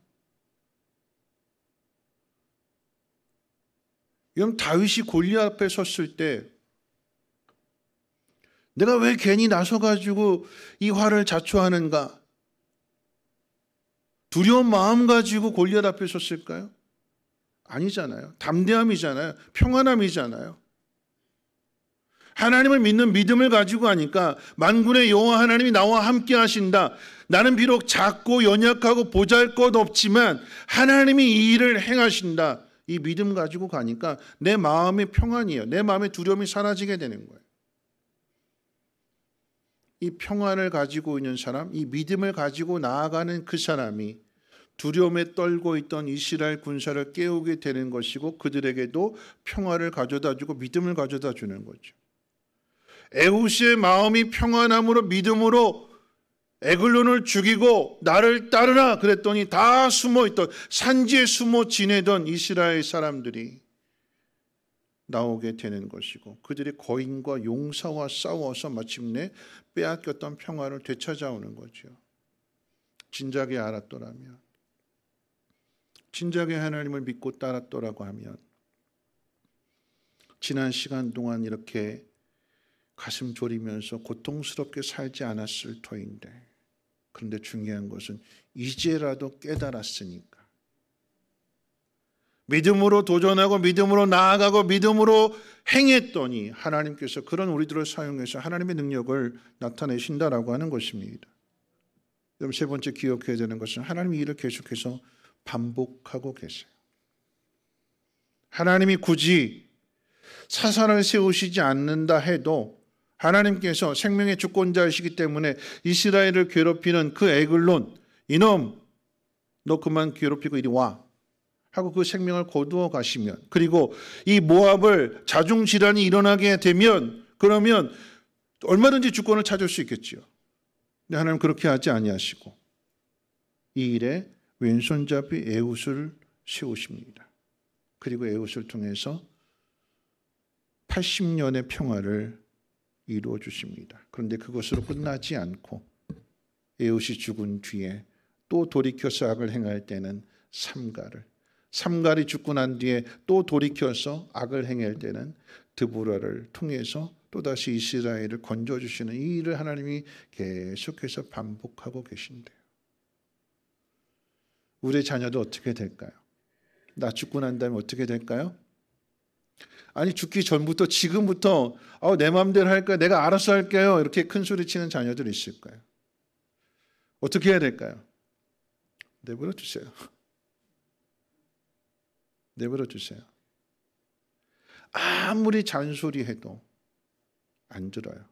여러분, 다윗이 골리앗 앞에 섰을 때 내가 왜 괜히 나서가지고 이 화를 자초하는가? 두려운 마음 가지고 골리앗 앞에 섰을까요? 아니잖아요. 담대함이잖아요. 평안함이잖아요. 하나님을 믿는 믿음을 가지고 하니까 만군의 여호와 하나님이 나와 함께 하신다. 나는 비록 작고 연약하고 보잘것없지만 하나님이 이 일을 행하신다. 이 믿음 가지고 가니까 내 마음의 평안이에요. 내 마음의 두려움이 사라지게 되는 거예요. 이 평안을 가지고 있는 사람, 이 믿음을 가지고 나아가는 그 사람이 두려움에 떨고 있던 이스라엘 군사를 깨우게 되는 것이고, 그들에게도 평화를 가져다주고 믿음을 가져다주는 거죠. 에훗의 마음이 평안함으로 믿음으로 에글론을 죽이고 나를 따르라 그랬더니 다 숨어있던, 산지에 숨어 지내던 이스라엘 사람들이 나오게 되는 것이고, 그들이 거인과 용사와 싸워서 마침내 빼앗겼던 평화를 되찾아오는 거죠. 진작에 알았더라면, 진작에 하나님을 믿고 따랐더라고 하면 지난 시간 동안 이렇게 가슴 졸이면서 고통스럽게 살지 않았을 터인데, 그런데 중요한 것은 이제라도 깨달았으니까 믿음으로 도전하고 믿음으로 나아가고 믿음으로 행했더니 하나님께서 그런 우리들을 사용해서 하나님의 능력을 나타내신다라고 하는 것입니다. 그럼 세 번째 기억해야 되는 것은 하나님이 이를 계속해서 반복하고 계세요. 하나님이 굳이 사사를 세우시지 않는다 해도 하나님께서 생명의 주권자이시기 때문에 이스라엘을 괴롭히는 그 에글론, 이놈 너 그만 괴롭히고 이리 와 하고 그 생명을 거두어 가시면, 그리고 이 모압을 자중질환이 일어나게 되면 그러면 얼마든지 주권을 찾을 수 있겠지요. 근데 하나님은 그렇게 하지 아니하시고 이 일에 왼손잡이 에훗을 세우십니다. 그리고 에훗을 통해서 80년의 평화를 이루어 주십니다. 그런데 그것으로 끝나지 않고 에훗이 죽은 뒤에 또 돌이켜서 악을 행할 때는 삼갈이 죽고 난 뒤에 또 돌이켜서 악을 행할 때는 드보라를 통해서 또다시 이스라엘을 건져주시는 이 일을 하나님이 계속해서 반복하고 계신대요. 우리의 자녀도 어떻게 될까요? 나 죽고 난 다음에 어떻게 될까요? 아니 죽기 전부터 지금부터 내 마음대로 할 거야, 내가 알아서 할게요, 이렇게 큰 소리 치는 자녀들이 있을까요? 어떻게 해야 될까요? 내버려 주세요. 내버려 주세요. 아무리 잔소리해도 안 들어요.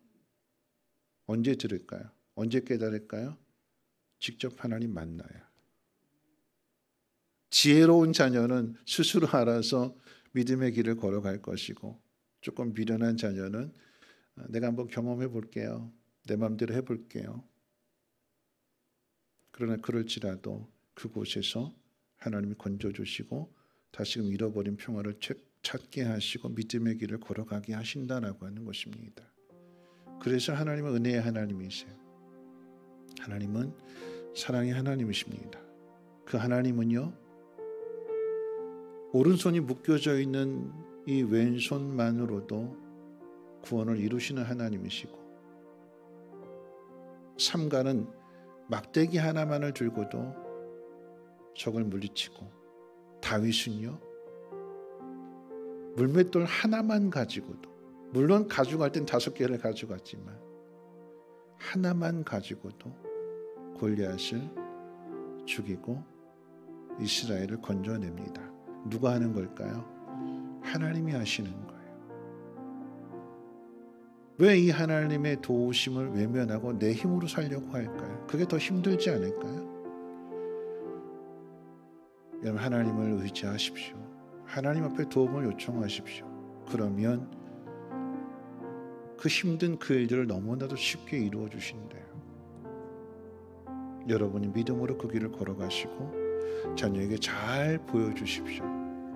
언제 들을까요? 언제 깨달을까요? 직접 하나님 만나야. 지혜로운 자녀는 스스로 알아서 믿음의 길을 걸어갈 것이고, 조금 미련한 자녀는 내가 한번 경험해 볼게요, 내 마음대로 해볼게요. 그러나 그럴지라도 그곳에서 하나님이 건져주시고 다시금 잃어버린 평화를 찾게 하시고 믿음의 길을 걸어가게 하신다라고 하는 것입니다. 그래서 하나님은 은혜의 하나님이세요. 하나님은 사랑의 하나님이십니다. 그 하나님은요, 오른손이 묶여져 있는 이 왼손만으로도 구원을 이루시는 하나님이시고, 삼가는 막대기 하나만을 들고도 적을 물리치고, 다윗은요 물맷돌 하나만 가지고도, 물론 가져갈 땐 5개를 가져갔지만 하나만 가지고도 골리앗을 죽이고 이스라엘을 건져냅니다. 누가 하는 걸까요? 하나님이 하시는 거예요. 왜 이 하나님의 도우심을 외면하고 내 힘으로 살려고 할까요? 그게 더 힘들지 않을까요? 여러분, 하나님을 의지하십시오. 하나님 앞에 도움을 요청하십시오. 그러면 그 힘든 그 일들을 너무나도 쉽게 이루어 주신대요. 여러분이 믿음으로 그 길을 걸어가시고 자녀에게 잘 보여주십시오.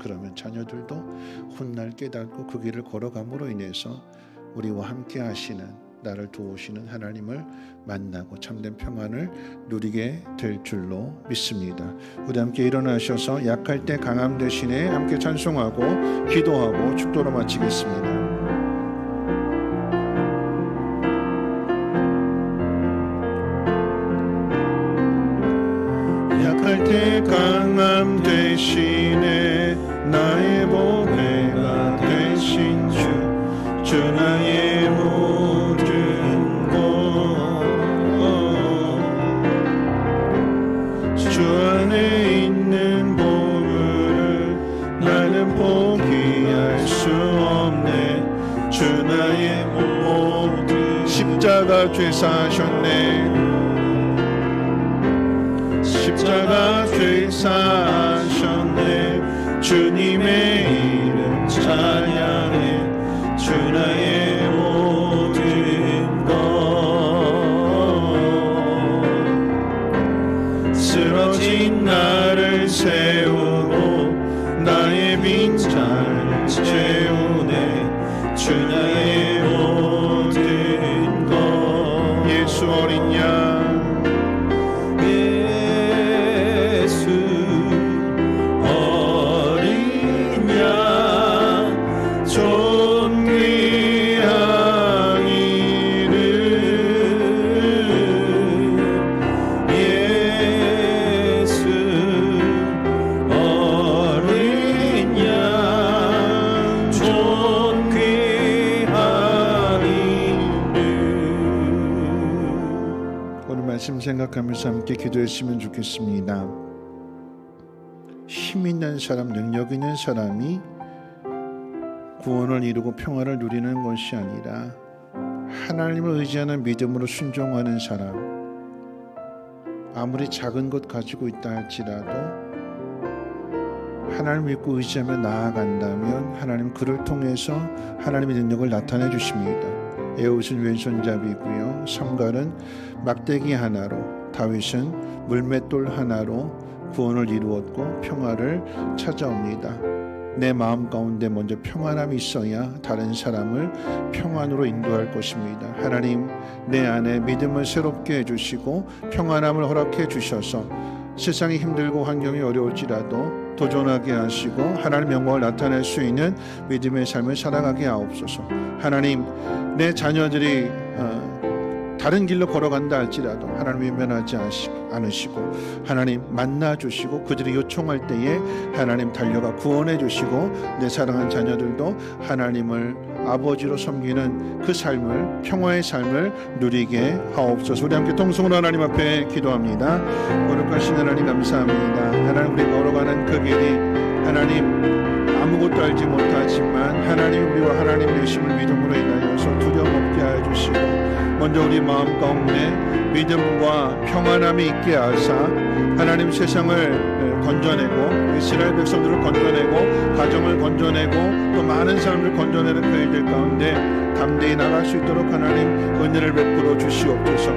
그러면 자녀들도 훗날 깨닫고 그 길을 걸어감으로 인해서 우리와 함께 하시는, 나를 도우시는 하나님을 만나고 참된 평안을 누리게 될 줄로 믿습니다. 우리 함께 일어나셔서 약할 때 강함 대신에 함께 찬송하고 기도하고 축도로 마치겠습니다. 약할 때 강함 대신에 나의 보배가 되신 주 나의 모든 것, 주 안에 있는 보물을 나는 포기할 수 없네. 주 나의 모든, 십자가 죄 사하셨네. 십자가 죄 사하셨네. 주님의 이름 찬양해. 주 나의 모든 것, 쓰러진 나를 세우고 나의 빈잔을 채우네. 주 나의 모든 것, 예수 어린 양, 예수 어린 양, 존귀한 이름, 예수 어린 생각하면서 함께 기도했으면 좋겠습니다. 힘 있는 사람, 능력 있는 사람이 구원을 이루고 평화를 누리는 것이 아니라 하나님을 의지하는 믿음으로 순종하는 사람, 아무리 작은 것 가지고 있다 할지라도 하나님을 믿고 의지하며 나아간다면 하나님 그를 통해서 하나님의 능력을 나타내 주십니다. 에웃은 왼손잡이고요, 삼갈은 막대기 하나로, 다윗은 물맷돌 하나로 구원을 이루었고 평화를 찾아옵니다. 내 마음 가운데 먼저 평안함이 있어야 다른 사람을 평안으로 인도할 것입니다. 하나님, 내 안에 믿음을 새롭게 해주시고 평안함을 허락해 주셔서 세상이 힘들고 환경이 어려울지라도 도전하게 하시고 하나님의 영광을 나타낼 수 있는 믿음의 삶을 살아가게 하옵소서. 하나님, 내 자녀들이 다른 길로 걸어간다 할지라도 하나님 외면하지 않으시고 하나님 만나주시고 그들이 요청할 때에 하나님 달려가 구원해 주시고 내 사랑하는 자녀들도 하나님을 아버지로 섬기는 그 삶을, 평화의 삶을 누리게 하옵소서. 우리 함께 통성으로 하나님 앞에 기도합니다. 거룩하신 하나님 감사합니다. 하나님, 우리가 걸어가는 그 길이 하나님 아무것도 알지 못하지만 하나님 우리와 하나님 되심을 믿음으로 인하여서 두려움 없게 하여 주시고 먼저 우리 마음 가운데 믿음과 평안함이 있게 하사 하나님 세상을 건져내고 이스라엘 백성들을 건져내고 가정을 건져내고 또 많은 사람들을 건져내는 그 일들 가운데 담대히 나갈 수 있도록 하나님 은혜를 베풀어 주시옵소서.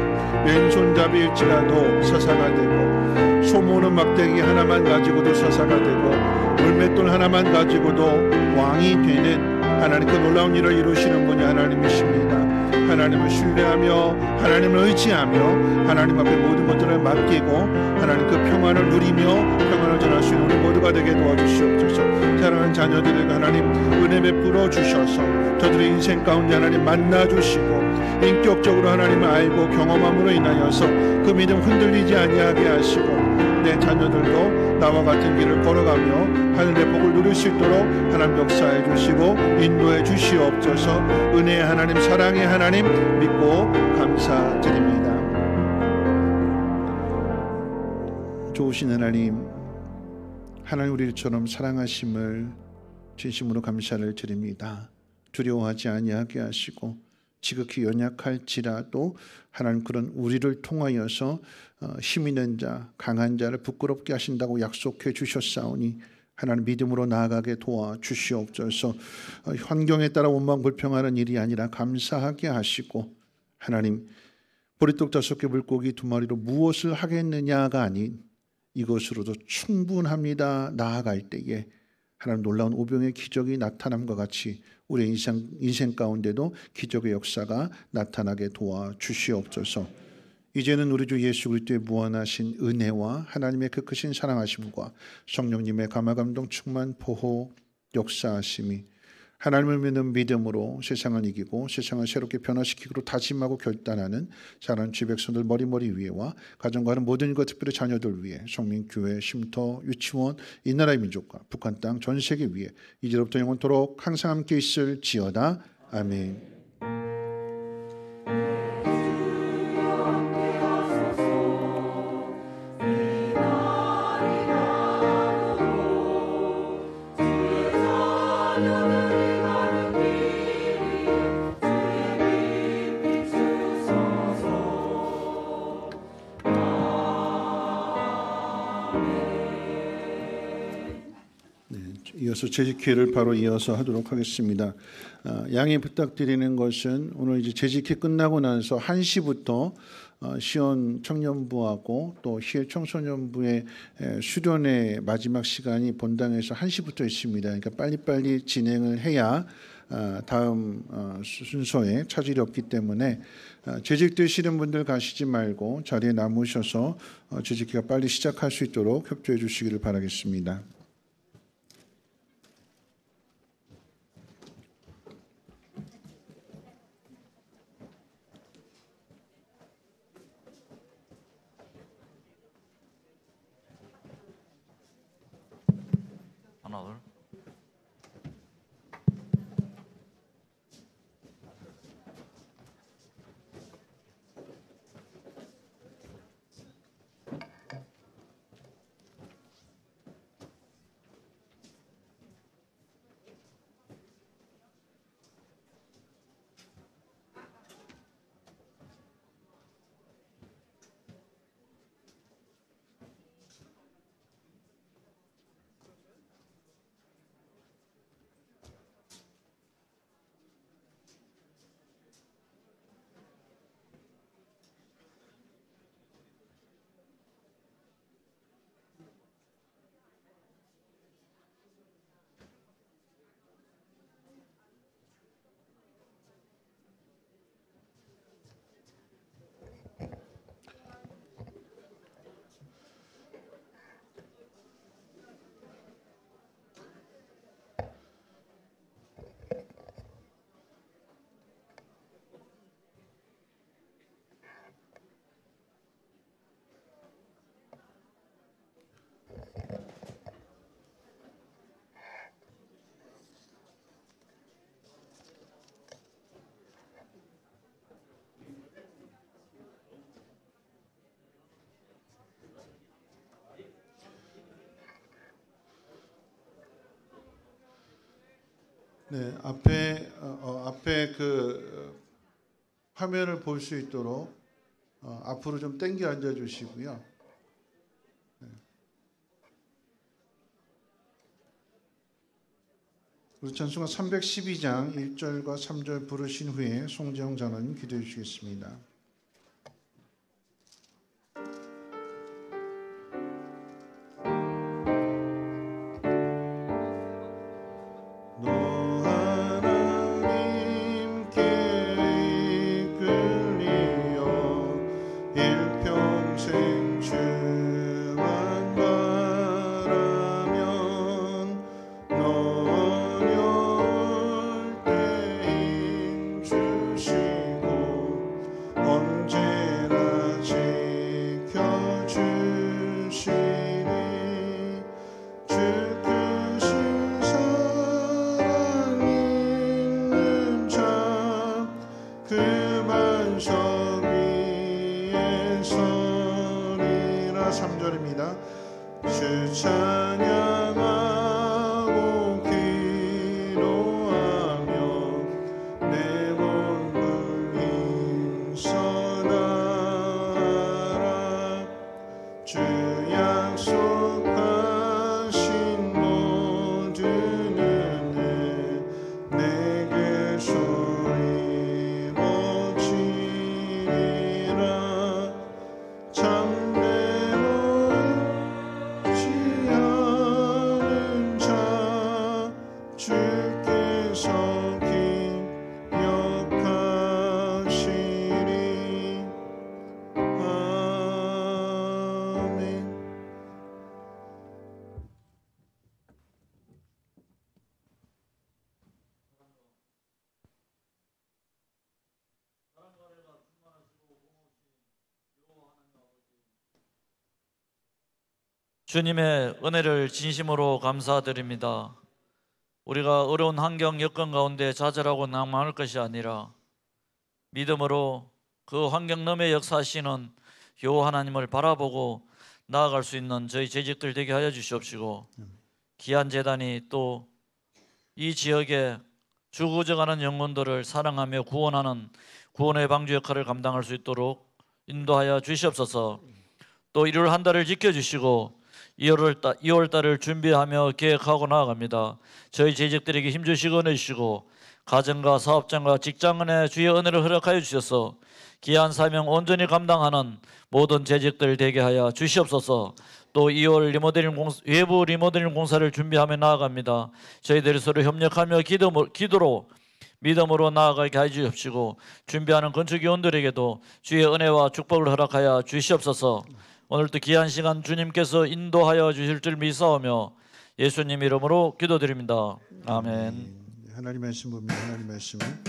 왼손잡이일지라도 사사가 되고 소모는 막대기 하나만 가지고도 사사가 되고 물맷돌 하나만 가지고도 왕이 되는 하나님 그 놀라운 일을 이루시는 분이 하나님이십니다. 하나님을 신뢰하며 하나님을 의지하며 하나님 앞에 모든 것들을 맡기고 하나님 그 평안을 누리며 평안을 전할 수 있는 우리 모두가 되게 도와주시옵소서. 사랑하는 자녀들에게 하나님 은혜 베풀어 주셔서 저들의 인생 가운데 하나님 만나주시고 인격적으로 하나님을 알고 경험함으로 인하여서 그 믿음 흔들리지 아니하게 하시고 내 자녀들도 나와 같은 길을 걸어가며 하늘의 복을 누릴 수 있도록 하나님 역사해 주시고 인도해 주시옵소서. 은혜의 하나님, 사랑의 하나님 믿고 감사드립니다. 좋으신 하나님, 하나님 우리처럼 사랑하심을 진심으로 감사를 드립니다. 두려워하지 아니하게 하시고 지극히 연약할지라도 하나님 그런 우리를 통하여서 힘 있는 자, 강한 자를 부끄럽게 하신다고 약속해 주셨사오니 하나님 믿음으로 나아가게 도와주시옵소서. 환경에 따라 원망 불평하는 일이 아니라 감사하게 하시고 하나님 보리떡 5개 물고기 2마리로 무엇을 하겠느냐가 아닌 이것으로도 충분합니다. 나아갈 때에 하나님 놀라운 오병의 기적이 나타남과 같이 우리의 인생 가운데도 기적의 역사가 나타나게 도와주시옵소서. 이제는 우리 주 예수 그리스도의 무한하신 은혜와 하나님의 그 크신 사랑하심과 성령님의 감화감동 충만 보호 역사하심이 하나님을 믿는 믿음으로 세상을 이기고 세상을 새롭게 변화시키기로 다짐하고 결단하는 사랑하는 주 백성들 머리머리 위에와 가정과 하는 모든 것 특별히 자녀들 위에 성민교회, 쉼터, 유치원, 이 나라의 민족과 북한 땅 전 세계 위에 이제로부터 영원토록 항상 함께 있을지어다. 아멘. 이어서 재직회를 바로 이어서 하도록 하겠습니다. 양해 부탁드리는 것은 오늘 이제 재직회 끝나고 나서 1시부터 시원 청년부하고 또 희엘 청소년부의 수련회 마지막 시간이 본당에서 1시부터 있습니다. 그러니까 빨리빨리 진행을 해야 다음 순서에 차질이 없기 때문에 재직되시는 분들 가시지 말고 자리에 남으셔서 재직회가 빨리 시작할 수 있도록 협조해 주시기를 바라겠습니다. 하나 둘. 네, 앞에 그 화면을 볼 수 있도록 앞으로 좀 당겨 앉아 주시고요. 네. 우리 찬송가 312장 1절과 3절 부르신 후에 송재영 장로님 기도해 주시겠습니다. 주님의 은혜를 진심으로 감사드립니다. 우리가 어려운 환경 여건 가운데 좌절하고 낭망할 것이 아니라 믿음으로 그 환경 너머에 역사하시는 여호와 하나님을 바라보고 나아갈 수 있는 저희 재직들 되게 하여 주시옵시고, 귀한 재단이 또 이 지역에 죽어져가는 영혼들을 사랑하며 구원하는 구원의 방주 역할을 감당할 수 있도록 인도하여 주시옵소서. 또 1월 한 달을 지켜주시고 2월달을 준비하며 계획하고 나아갑니다. 저희 재직들에게 힘주시고 은혜 주시고, 가정과 사업장과 직장은에 주의 은혜를 허락하여 주셔서 귀한 사명 온전히 감당하는 모든 재직들 되게 하여 주시옵소서. 또 2월 외부 리모델링 공사를 준비하며 나아갑니다. 저희들이 서로 협력하며 기도로 믿음으로 나아가게 해 주시옵시고, 준비하는 건축위원들에게도 주의 은혜와 축복을 허락하여 주시옵소서. 오늘도 귀한 시간 주님께서 인도하여 주실 줄 믿사오며 예수님 이름으로 기도드립니다. 아멘. 하나님 말씀 보면 하나님 말씀은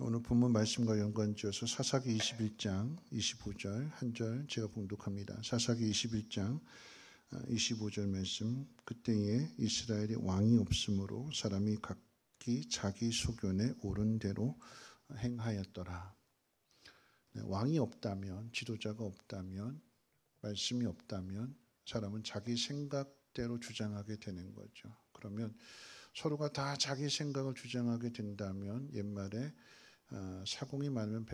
오늘 본문 말씀과 연관지어서 사사기 21장 25절 한 절 제가 봉독합니다. 사사기 21장 25절 말씀. 그때에 이스라엘에 왕이 없으므로 사람이 각기 자기 소견에 옳은 대로 행하였더라. 왕이 없다면, 지도자가 없다면, 말씀이 없다면 사람은 자기 생각대로 주장하게 되는 거죠. 그러면 서로가 다 자기 생각을 주장하게 된다면 옛말에 사공이 많으면